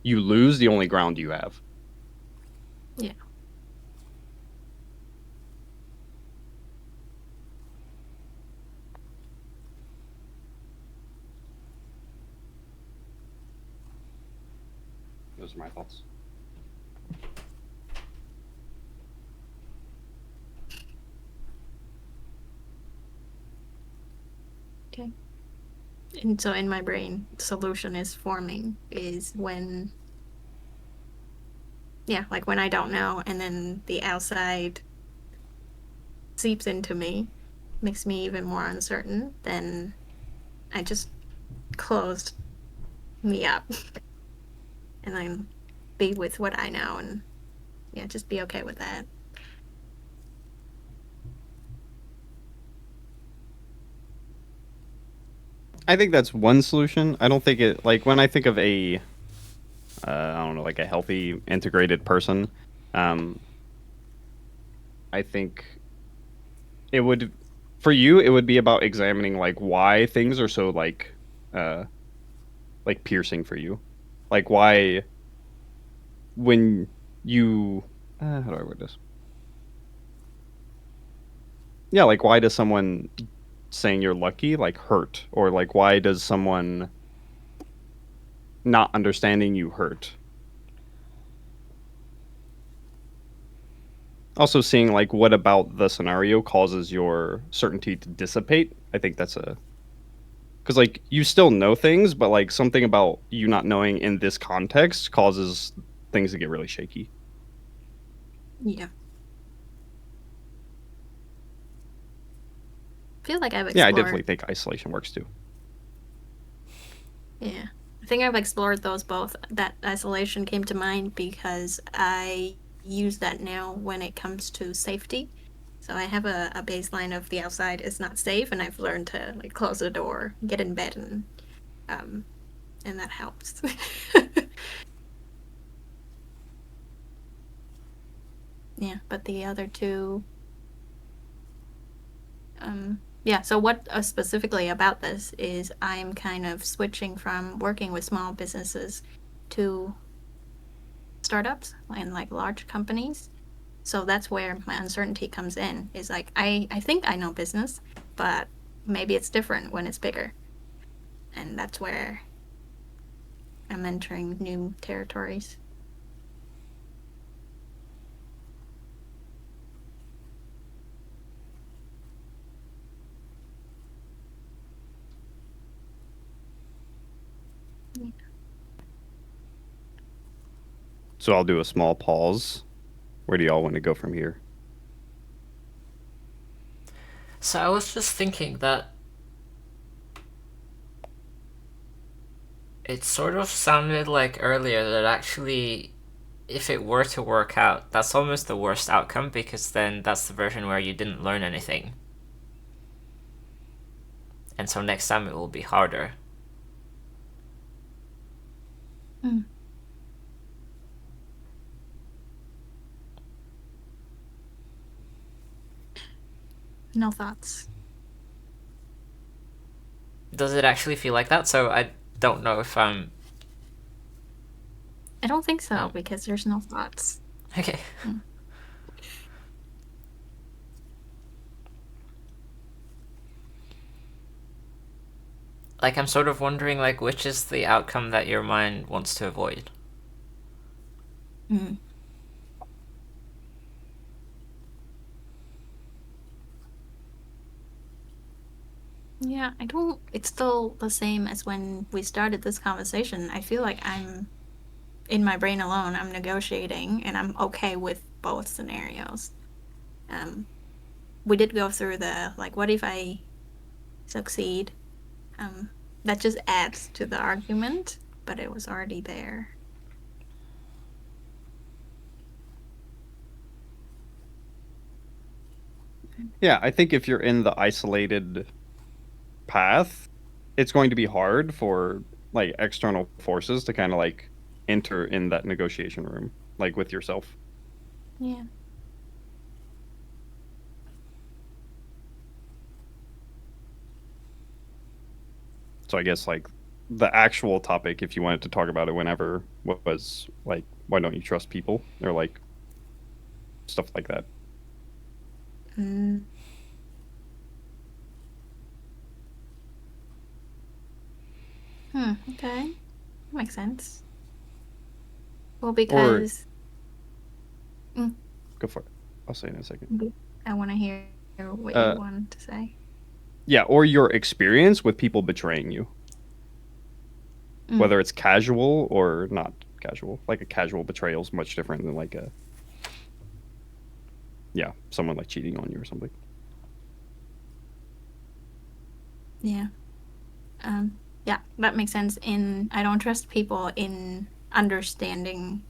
you lose the only ground you have. Yeah. Those are my thoughts. Okay. And so in my brain, solution is forming is when, like when I don't know, and then the outside seeps into me, makes me even more uncertain, then I just closed me up and then be with what I know and just be okay with that. I think that's one solution. I don't think it like when I think of a I don't know, like a healthy integrated person. I think it would for you it would be about examining like why things are so uh like piercing for you, like why when you how do I word this? Yeah, like why does someone saying you're lucky like hurt, or like why does someone not understanding you hurt? Also seeing like what about the scenario causes your certainty to dissipate. I think that's a because like you still know things, but like something about you not knowing in this context causes things to get really shaky. Yeah. Feel like I've explored. Yeah, I definitely think isolation works too. Yeah. I think I've explored those both. That isolation came to mind because I use that now when it comes to safety. So I have a baseline of the outside is not safe, and I've learned to like close the door, get in bed, and that helps. Yeah, but the other two, so what specifically about this is I'm kind of switching from working with small businesses to startups and like large companies. So that's where my uncertainty comes in. Is like I think I know business, but maybe it's different when it's bigger. And that's where I'm entering new territories. So I'll do a small pause. Where do y'all want to go from here? So I was just thinking that it sort of sounded like earlier that actually, if it were to work out, that's almost the worst outcome, because then that's the version where you didn't learn anything. And so next time it will be harder. No thoughts. Does it actually feel like that? So I don't know if I'm... I don't think so, Oh. because there's no thoughts. Okay. Like, I'm sort of wondering, like, which is the outcome that your mind wants to avoid? Yeah, I don't. It's still the same as when we started this conversation. I feel like I'm in my brain alone. I'm negotiating, and I'm okay with both scenarios. We did go through the like, what if I succeed? That just adds to the argument, but it was already there. Yeah, I think if you're in the isolated path, it's going to be hard for like external forces to kind of like enter in that negotiation room, like with yourself. Yeah. So I guess like the actual topic, if you wanted to talk about it whenever, was like, why don't you trust people? Or like stuff like that. Okay. That makes sense. Well, Or because go for it. I'll say in a second. I want to hear what you want to say. Yeah, or your experience with people betraying you. Whether it's casual or not casual. Like a casual betrayal is much different than like someone like cheating on you or something. Yeah. Yeah, that makes sense. I don't trust people in understanding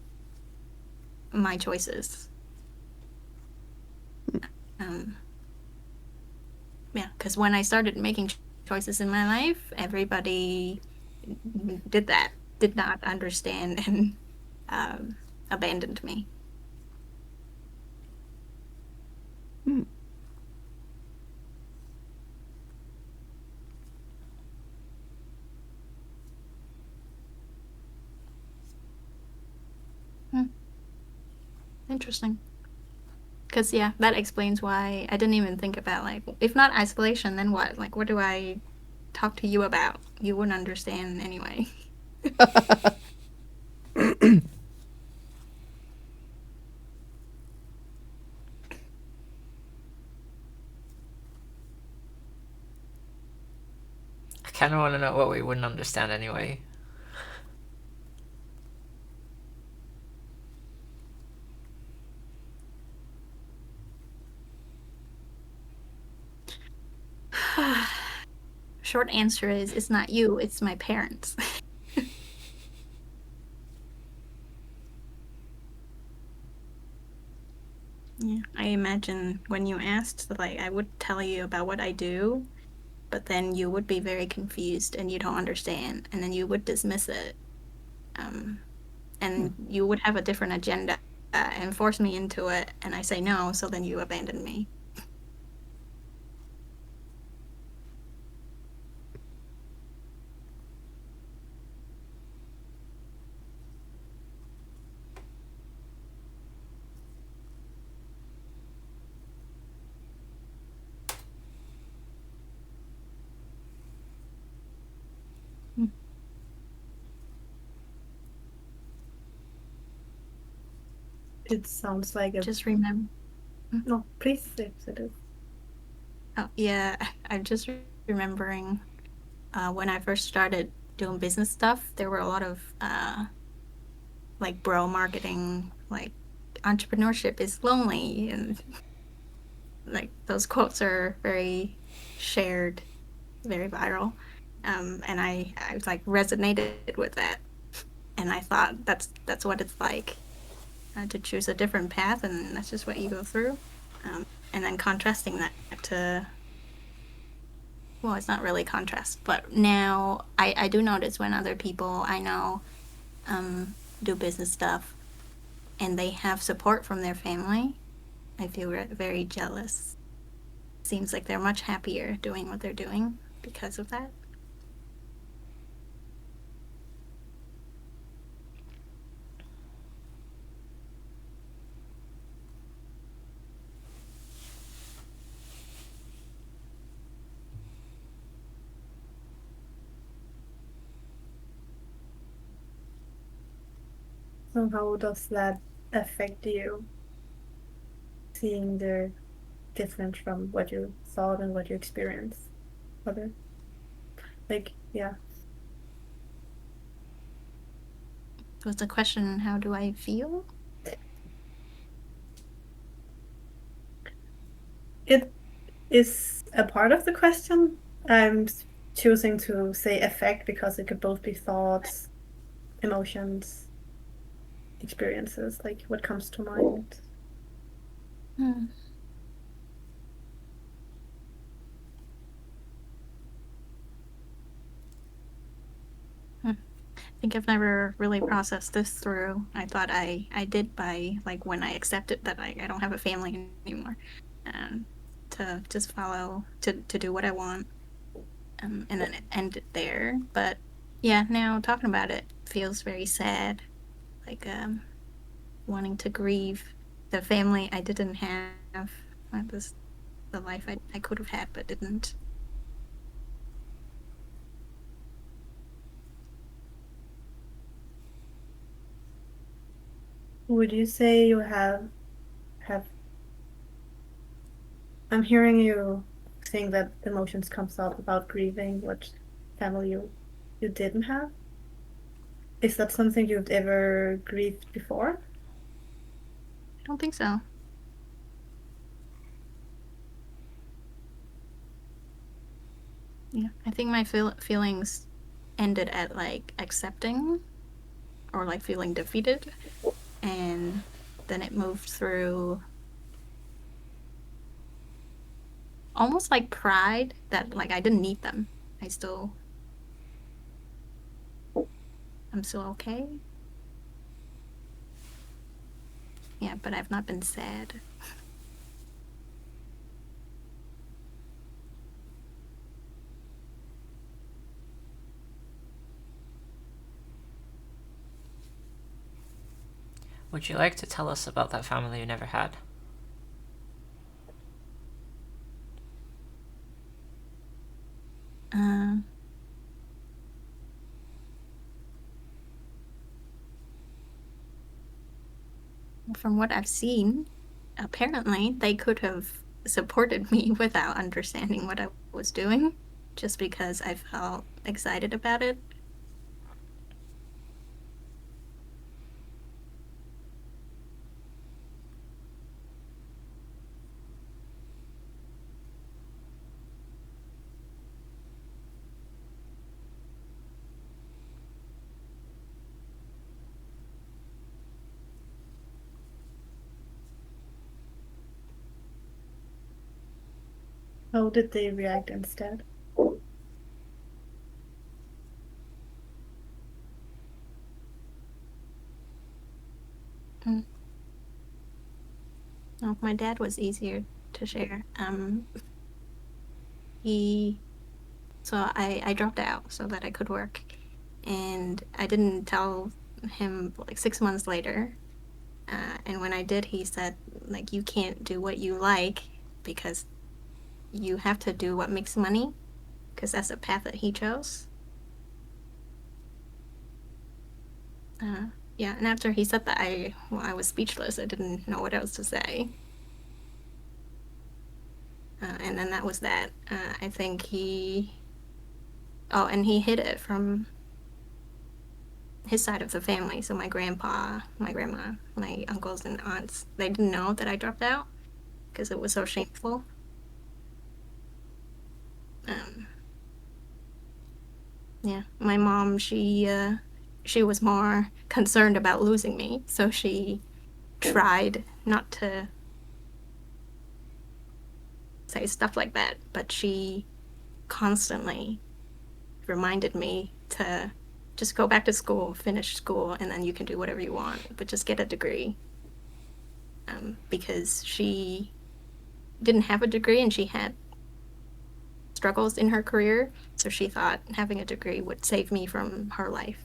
my choices. Yeah, because when I started making choices in my life, everybody did not understand and abandoned me. Interesting. Because, yeah, that explains why I didn't even think about, like, if not isolation, then what? Like, what do I talk to you about? You wouldn't understand anyway. I kind of want to know what we wouldn't understand anyway. Short answer is it's not you, it's my parents. Yeah, I imagine when you asked, like, I would tell you about what I do, but then you would be very confused and you don't understand, and then you would dismiss it. And you would have a different agenda and force me into it, and I say no, so then you abandon me. It sounds like a. Just remember. No, please say it. Oh, yeah, I'm just remembering when I first started doing business stuff, there were a lot of like bro marketing, like entrepreneurship is lonely, and like those quotes are very shared, very viral. And I was like resonated with that, and I thought that's what it's like to choose a different path, and that's just what you go through. And then contrasting that to, well, it's not really contrast, but now I do notice when other people I know do business stuff and they have support from their family, I feel very jealous. Seems like they're much happier doing what they're doing because of that. So how does that affect you? Seeing the difference from what you thought and what you experienced. Other, like, yeah. Was the question, how do I feel? It is a part of the question. I'm choosing to say affect because it could both be thoughts, emotions, experiences, like what comes to mind. Hmm. I think I've never really processed this through. I thought I did by like when I accepted that I don't have a family anymore, um, to just follow to do what I want, and then it ended there. But yeah, now talking about it feels very sad, like wanting to grieve the family I didn't have, this the life I could have had but didn't. Would you say you have I'm hearing you saying that emotions comes up about grieving what family you didn't have. Is that something you've ever grieved before? I don't think so. Yeah, I think my feelings ended at like accepting or like feeling defeated, and then it moved through almost like pride that like I didn't need them. I still I'm still okay. Yeah, but I've not been sad. Would you like to tell us about that family you never had? Uh, from what I've seen, apparently they could have supported me without understanding what I was doing, just because I felt excited about it. How did they react instead? Mm. Oh, my dad was easier to share. He so I dropped out so that I could work, and I didn't tell him like 6 months later. And when I did, he said like you can't do what you like because you have to do what makes money because that's a path that he chose. Yeah, and after he said that, I was speechless. I didn't know what else to say. And then that was that. I think and he hid it from his side of the family. So my grandpa, my grandma, my uncles and aunts, they didn't know that I dropped out because it was so shameful. Yeah, my mom, she was more concerned about losing me, so she tried not to say stuff like that, but she constantly reminded me to just go back to school, finish school, and then you can do whatever you want, but just get a degree. Because she didn't have a degree and she had struggles in her career, so she thought having a degree would save me from her life.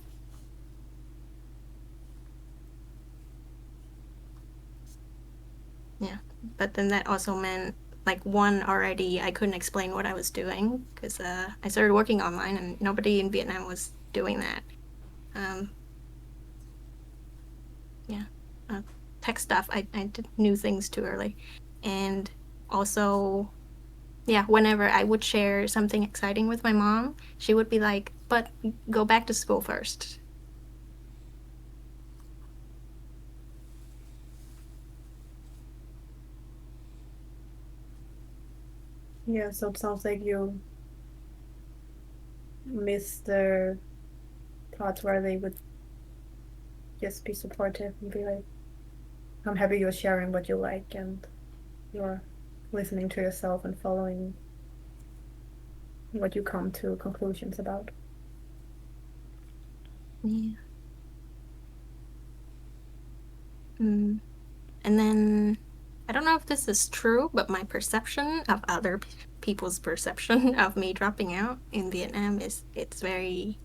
Yeah, but then that also meant like one already I couldn't explain what I was doing because I started working online and nobody in Vietnam was doing that. Yeah, tech stuff. I did new things too early, and also yeah, whenever I would share something exciting with my mom, she would be like, "But go back to school first." Yeah, so it sounds like you miss their thoughts where they would just be supportive and be like, I'm happy you're sharing what you like and you're listening to yourself and following what you come to conclusions about. Yeah. Mm. And then I don't know if this is true, but my perception of other people's perception of me dropping out in Vietnam is it's very.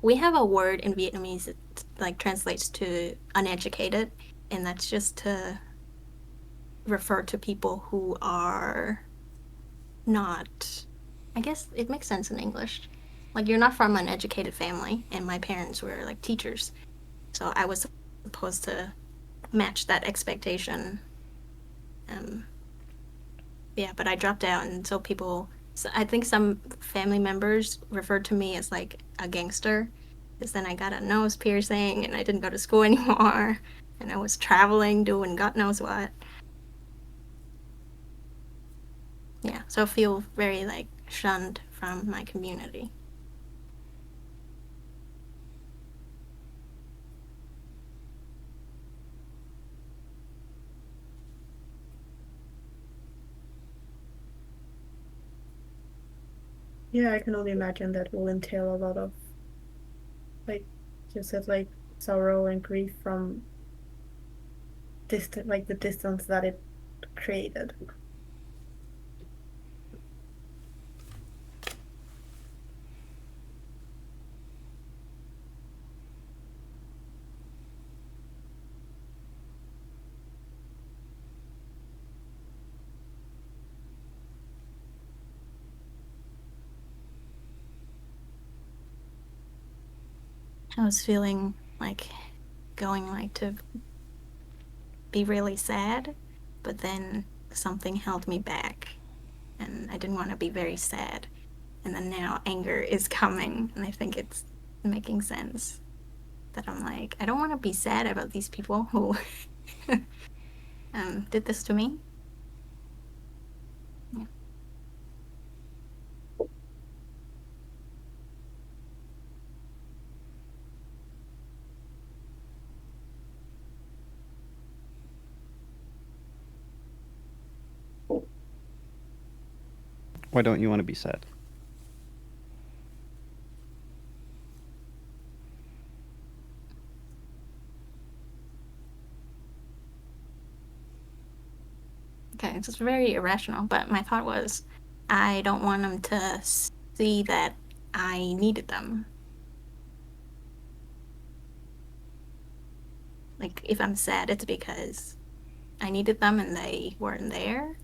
We have a word in Vietnamese that like translates to uneducated, and that's just to refer to people who are not. I guess it makes sense in English. Like you're not from an educated family, and my parents were like teachers, so I was supposed to match that expectation. Um, yeah, but I dropped out, and so people. So I think some family members referred to me as like a gangster, because then I got a nose piercing, and I didn't go to school anymore, and I was traveling, doing God knows what. Yeah, so I feel very like shunned from my community. Yeah, I can only imagine that will entail a lot of, like you said, like sorrow and grief from distant, like the distance that it created. I was feeling like going like to be really sad, but then something held me back, and I didn't want to be very sad. And then now anger is coming, and I think it's making sense that I'm like, I don't want to be sad about these people who did this to me. Yeah. Why don't you want to be sad? Okay, it's just very irrational, but my thought was, I don't want them to see that I needed them. Like, if I'm sad, it's because I needed them and they weren't there.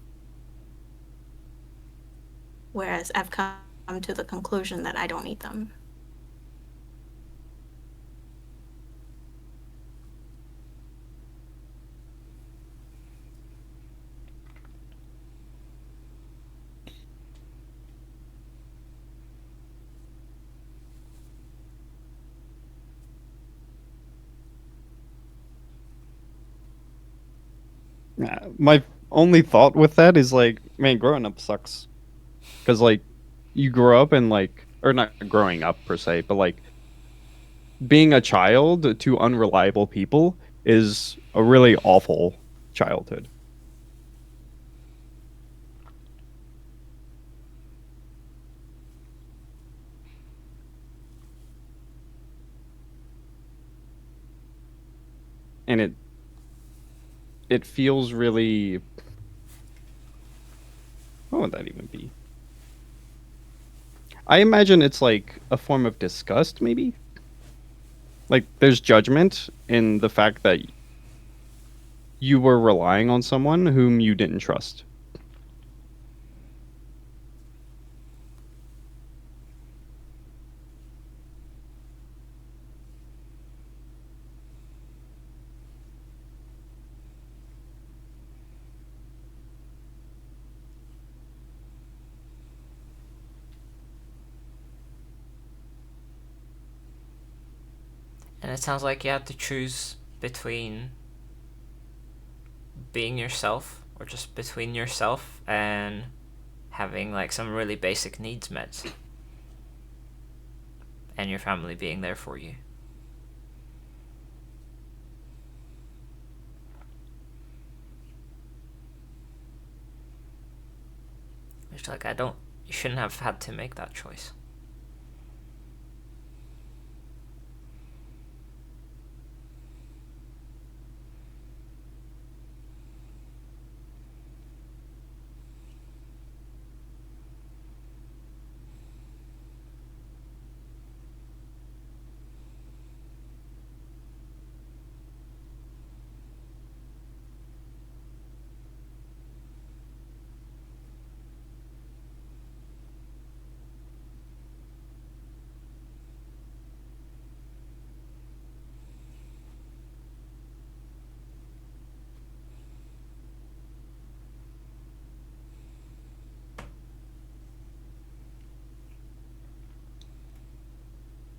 Whereas I've come to the conclusion that I don't need them. My only thought with that is like, man, growing up sucks. Because like, you grow up and like, or not growing up per se, but like being a child to unreliable people is a really awful childhood. And it feels really, what would that even be? I imagine it's like a form of disgust, maybe. Like there's judgment in the fact that you were relying on someone whom you didn't trust. And it sounds like you have to choose between being yourself, or just between yourself and having like some really basic needs met, and your family being there for you. It's like, you shouldn't have had to make that choice.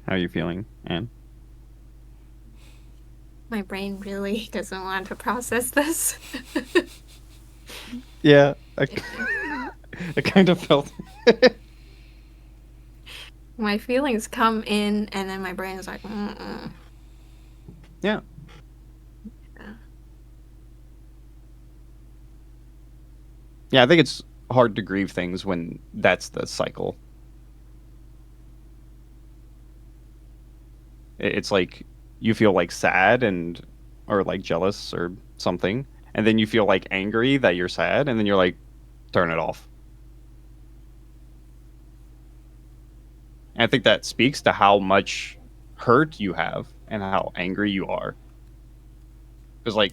How are you feeling, Anne? My brain really doesn't want to process this. Yeah, I kind of felt. My feelings come in, and then my brain is like, mm-mm. Yeah. Yeah. Yeah, I think it's hard to grieve things when that's the cycle. It's like you feel like sad and or like jealous or something, and then you feel like angry that you're sad, and then you're like, turn it off. And I think that speaks to how much hurt you have and how angry you are. Because like,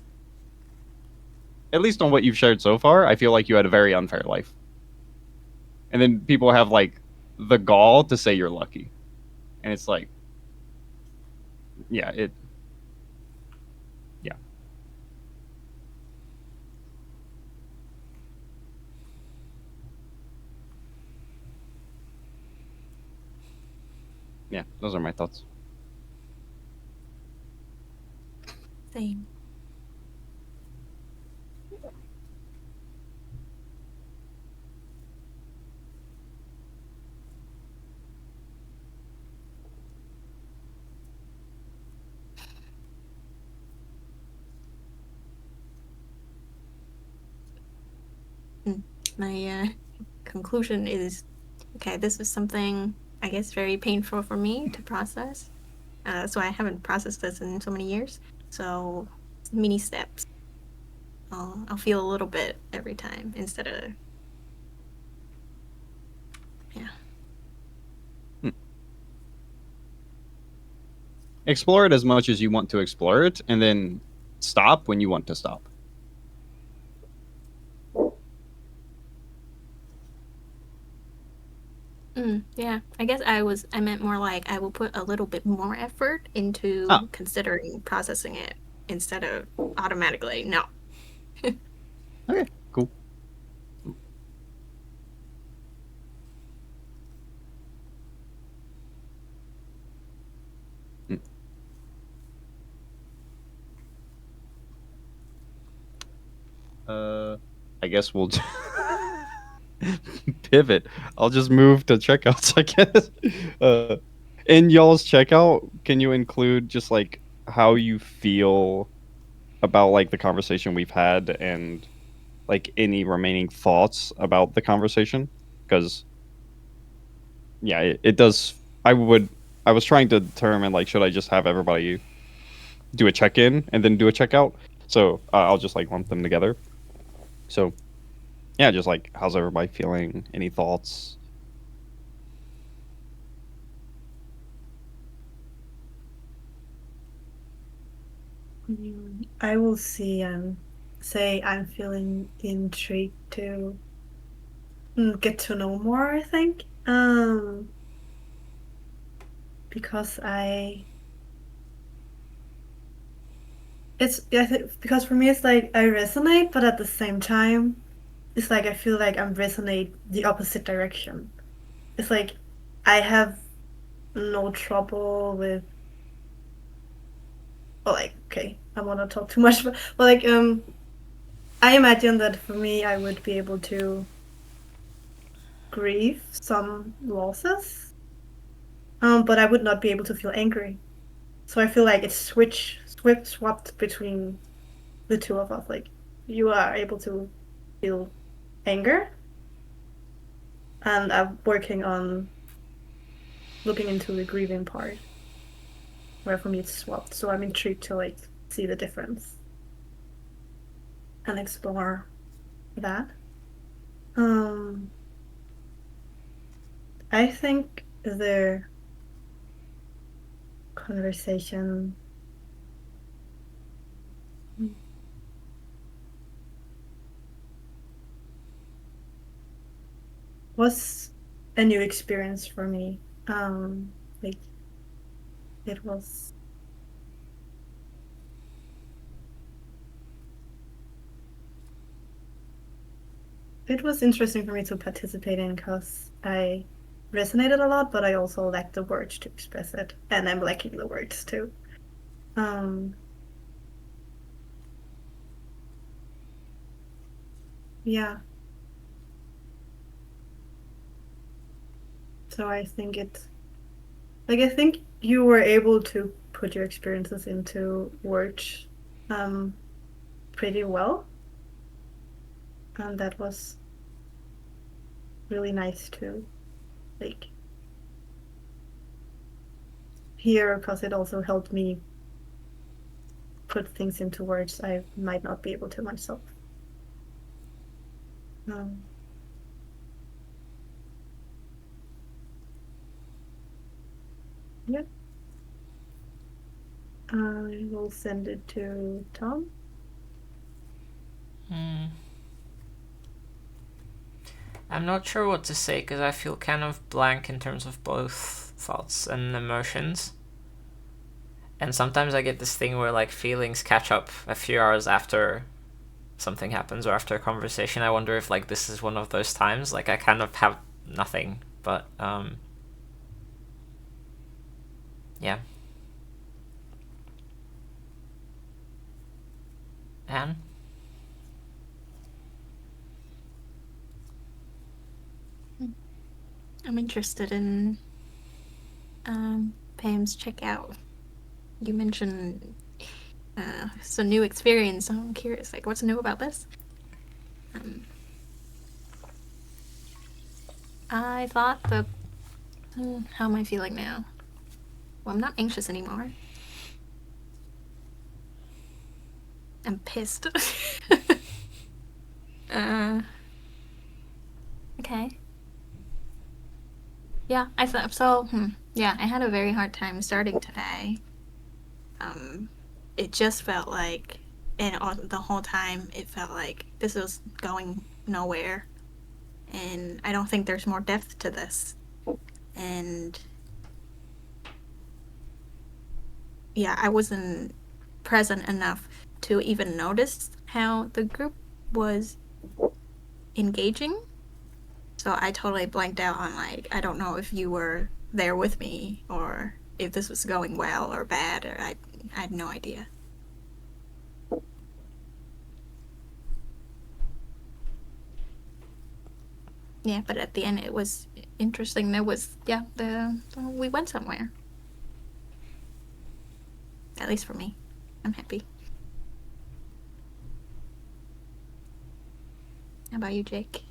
at least on what you've shared so far, I feel like you had a very unfair life. And then people have like the gall to say you're lucky. And it's like, yeah, yeah. Yeah, those are my thoughts. Same. My conclusion is, okay, this is something, I guess, very painful for me to process. So I haven't processed this in so many years. So mini steps. I'll feel a little bit every time instead of, yeah. Explore it as much as you want to explore it, and then stop when you want to stop. Yeah, I guess I meant more like I will put a little bit more effort into Ah, considering processing it instead of automatically, no. okay, cool. Mm. I guess we'll pivot. I'll just move to checkouts, I guess. In y'all's checkout, can you include just like how you feel about like the conversation we've had and like any remaining thoughts about the conversation? Because yeah, it does. I was trying to determine like should I just have everybody do a check-in and then do a checkout? So I'll just like lump them together. So yeah, just like how's everybody feeling? Any thoughts? I will see and say I'm feeling intrigued to get to know more, I think. Because because for me it's like I resonate, but at the same time, it's like I feel like I'm resonate the opposite direction. It's like I have no trouble with, well, like, okay, I want to talk too much, but like, I imagine that for me, I would be able to grieve some losses, but I would not be able to feel angry. So I feel like it's swapped between the two of us. Like, you are able to feel anger, and I'm working on looking into the grieving part, where for me it's swapped. So I'm intrigued to like see the difference and explore that. Um, I think the conversation was a new experience for me. Like it was interesting for me to participate in because I resonated a lot, but I also lacked the words to express it, and I'm lacking the words too. Yeah. So I think I think you were able to put your experiences into words pretty well, and that was really nice to like hear because it also helped me put things into words I might not be able to myself. Yeah. I will send it to Tom. I'm not sure what to say because I feel kind of blank in terms of both thoughts and emotions. And sometimes I get this thing where like feelings catch up a few hours after something happens or after a conversation. I wonder if like this is one of those times. Like I kind of have nothing, but yeah. Anne? I'm interested in Pam's checkout. You mentioned it's a new experience. I'm curious, like, what's new about this? I thought that. How am I feeling now? Well, I'm not anxious anymore. I'm pissed. Okay. Yeah, I thought so. Yeah, I had a very hard time starting today. It just felt like, and the whole time, it felt like this was going nowhere. And I don't think there's more depth to this. And yeah, I wasn't present enough to even notice how the group was engaging. So I totally blanked out on like, I don't know if you were there with me or if this was going well or bad, or I had no idea. Yeah, but at the end it was interesting. There was we went somewhere. At least for me, I'm happy. How about you, Jake?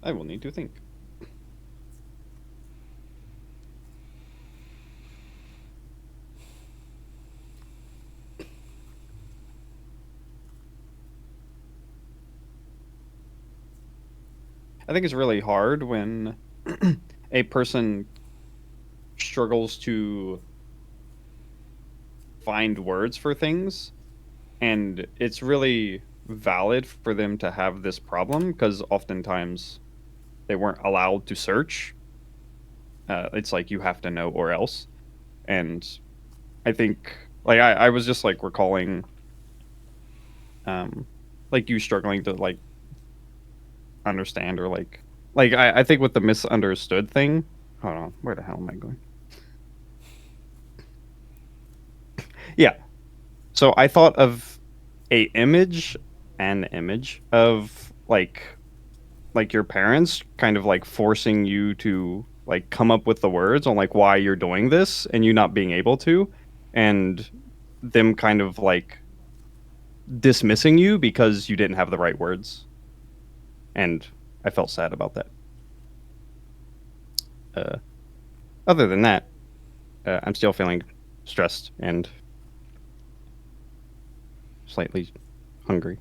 I will need to think. I think it's really hard when a person struggles to find words for things, and it's really valid for them to have this problem because oftentimes they weren't allowed to search. It's like you have to know or else. And I think, like, I was just like recalling, like you struggling to like understand or like I think with the misunderstood thing. Hold on, where the hell am I going? Yeah. So I thought of an image of like your parents kind of like forcing you to like come up with the words on like why you're doing this and you not being able to, and them kind of like dismissing you because you didn't have the right words. And I felt sad about that. Other than that, I'm still feeling stressed and slightly hungry.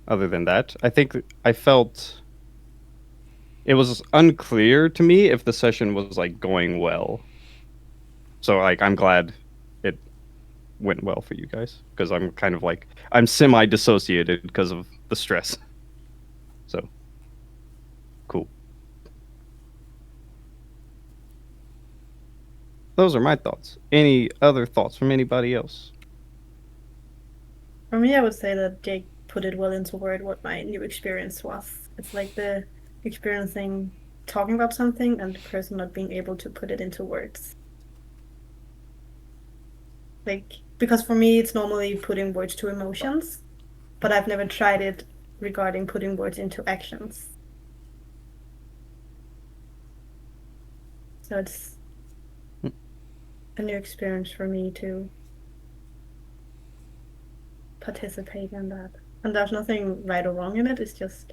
Other than that, I think I felt it was unclear to me if the session was like going well. So like I'm glad it went well for you guys because I'm kind of like I'm semi dissociated because of the stress. So cool. Those are my thoughts. Any other thoughts from anybody else? For me, I would say that Jake put it well into word what my new experience was. It's like the experiencing talking about something and the person not being able to put it into words. Like, because for me, it's normally putting words to emotions, but I've never tried it regarding putting words into actions. So it's a new experience for me to participate in that. And there's nothing right or wrong in it, it's just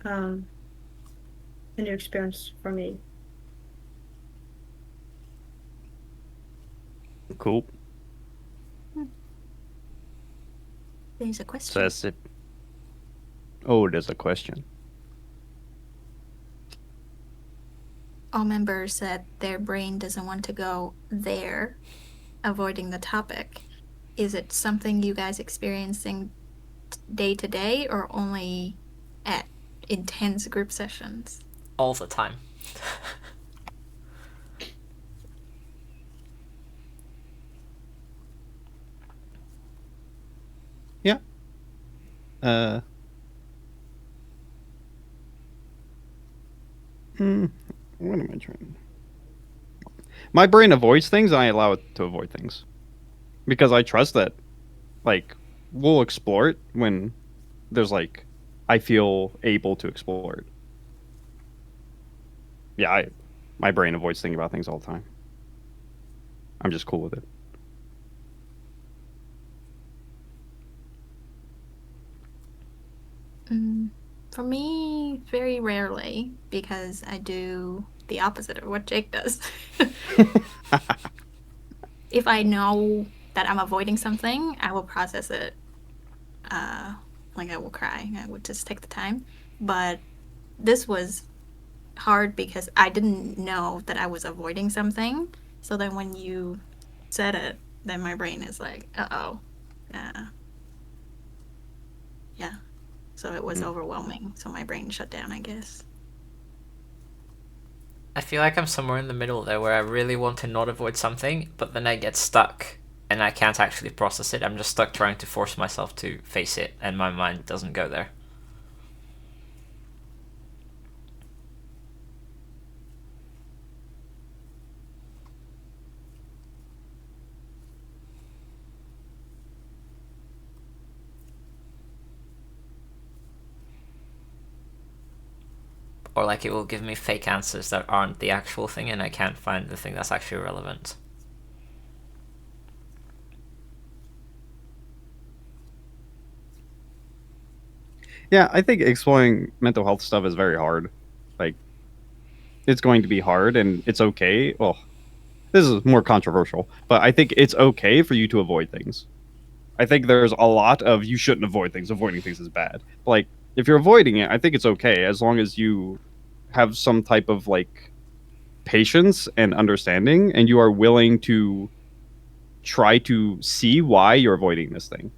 a new experience for me. Cool. There's a question. So that's it. Oh, there's a question. All members said their brain doesn't want to go there, avoiding the topic. Is it something you guys experiencing day to day or only at intense group sessions? All the time. Yeah. What am I trying? My brain avoids things, and I allow it to avoid things because I trust that, like, we'll explore it when there's like I feel able to explore it. Yeah, my brain avoids thinking about things all the time. I'm just cool with it. For me, very rarely, because I do the opposite of what Jake does. If I know that I'm avoiding something, I will process it. Like I will cry. I would just take the time. But this was hard because I didn't know that I was avoiding something. So then when you said it, then my brain is like, uh-oh. Yeah. So it was overwhelming. So my brain shut down, I guess. I feel like I'm somewhere in the middle there where I really want to not avoid something, but then I get stuck and I can't actually process it. I'm just stuck trying to force myself to face it, and my mind doesn't go there. or like it will give me fake answers that aren't the actual thing, and I can't find the thing that's actually relevant. Yeah, I think exploring mental health stuff is very hard. Like, it's going to be hard, and it's okay. Well, this is more controversial, but I think it's okay for you to avoid things. I think there's a lot of you shouldn't avoid things. Avoiding things is bad. Like, if you're avoiding it, I think it's okay as long as you have some type of like patience and understanding, and you are willing to try to see why you're avoiding this thing.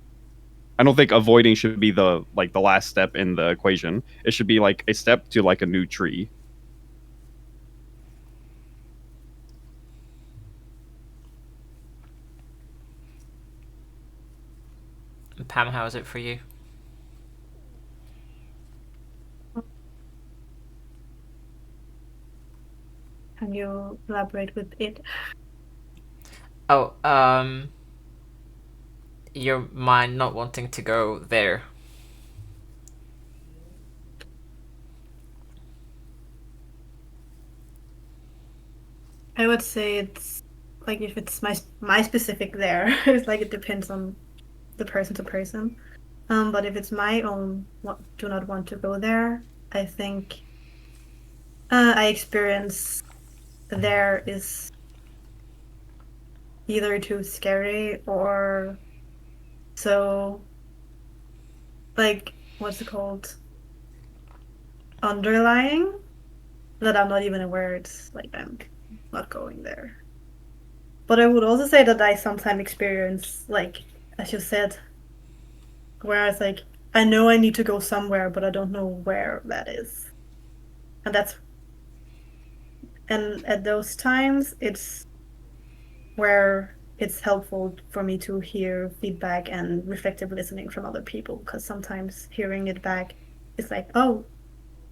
I don't think avoiding should be the last step in the equation. It should be like a step to like a new tree. Pam, how is it for you? Can you elaborate with it? Oh, your mind not wanting to go there. I would say it's like if it's my specific there, it's like it depends on the person to person. But if it's my own do not want to go there, I think I experience there is either too scary or so like what's it called? Underlying that I'm not even aware it's like I'm not going there. But I would also say that I sometimes experience like as you said, where it's like I know I need to go somewhere, but I don't know where that is. And that's and at those times it's where it's helpful for me to hear feedback and reflective listening from other people because sometimes hearing it back is like, oh,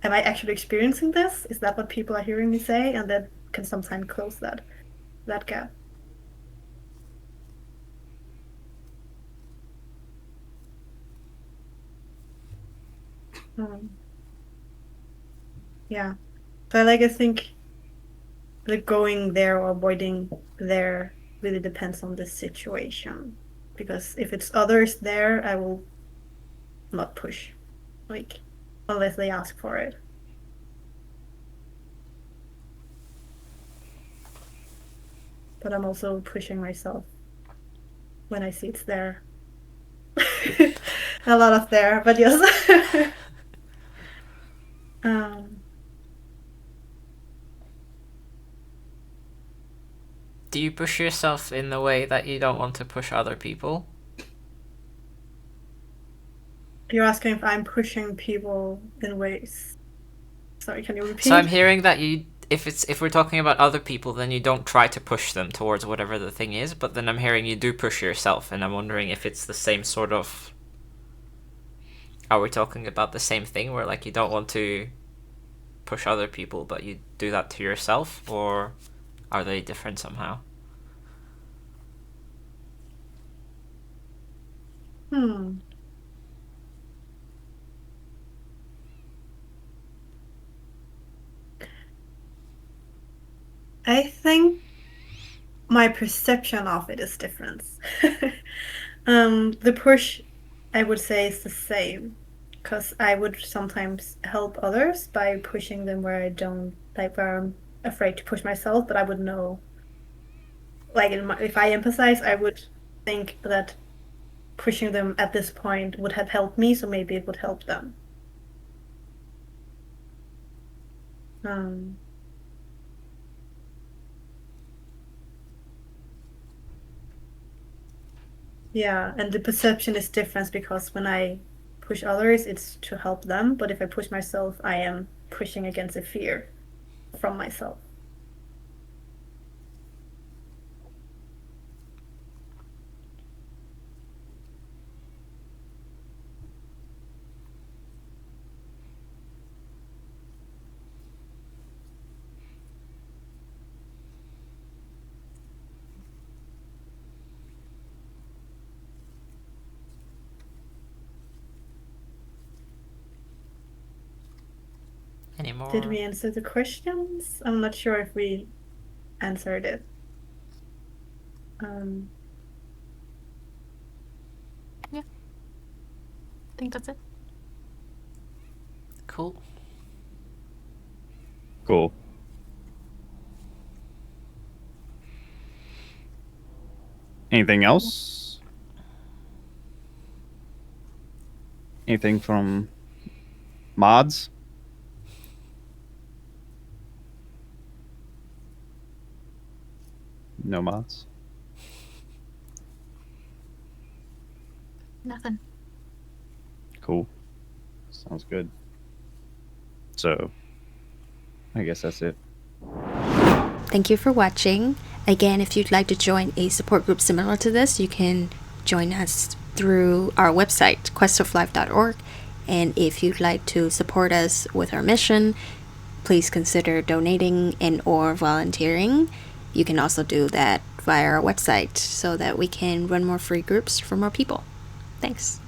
am I actually experiencing this? Is that what people are hearing me say? And that can sometimes close that gap. Um, yeah. But like I think like going there or avoiding there really depends on the situation. Because if it's others there, I will not push. Like unless they ask for it. But I'm also pushing myself when I see it's there. A lot of there, but yes. um, Do you push yourself in the way that you don't want to push other people? you're asking if I'm pushing people in ways. Sorry, can you So I'm repeat? hearing that if we're talking about other people, then you don't try to push them towards whatever the thing is, but then I'm hearing you do push yourself, and I'm wondering if it's the same sort of. Are we talking about the same thing where like you don't want to push other people, but you do that to yourself, or are they different somehow? Hmm. I think my perception of it is different. The push, I would say, is the same. Because I would sometimes help others by pushing them where I don't, like where I'm afraid to push myself, but I would know, like if I empathize, I would think that pushing them at this point would have helped me, so maybe it would help them. Um, yeah, and the perception is different because when I push others, it's to help them, but if I push myself, I am pushing against a fear from myself. anymore? Did we answer the questions? I'm not sure if we answered it. I think that's it. Cool. Cool. Anything else? Anything from mods? No mods? Nothing. Cool. Sounds good. So, I guess that's it. Thank you for watching. Again, if you'd like to join a support group similar to this, you can join us through our website, questoflife.org. And if you'd like to support us with our mission, please consider donating and or volunteering. You can also do that via our website so that we can run more free groups for more people. Thanks.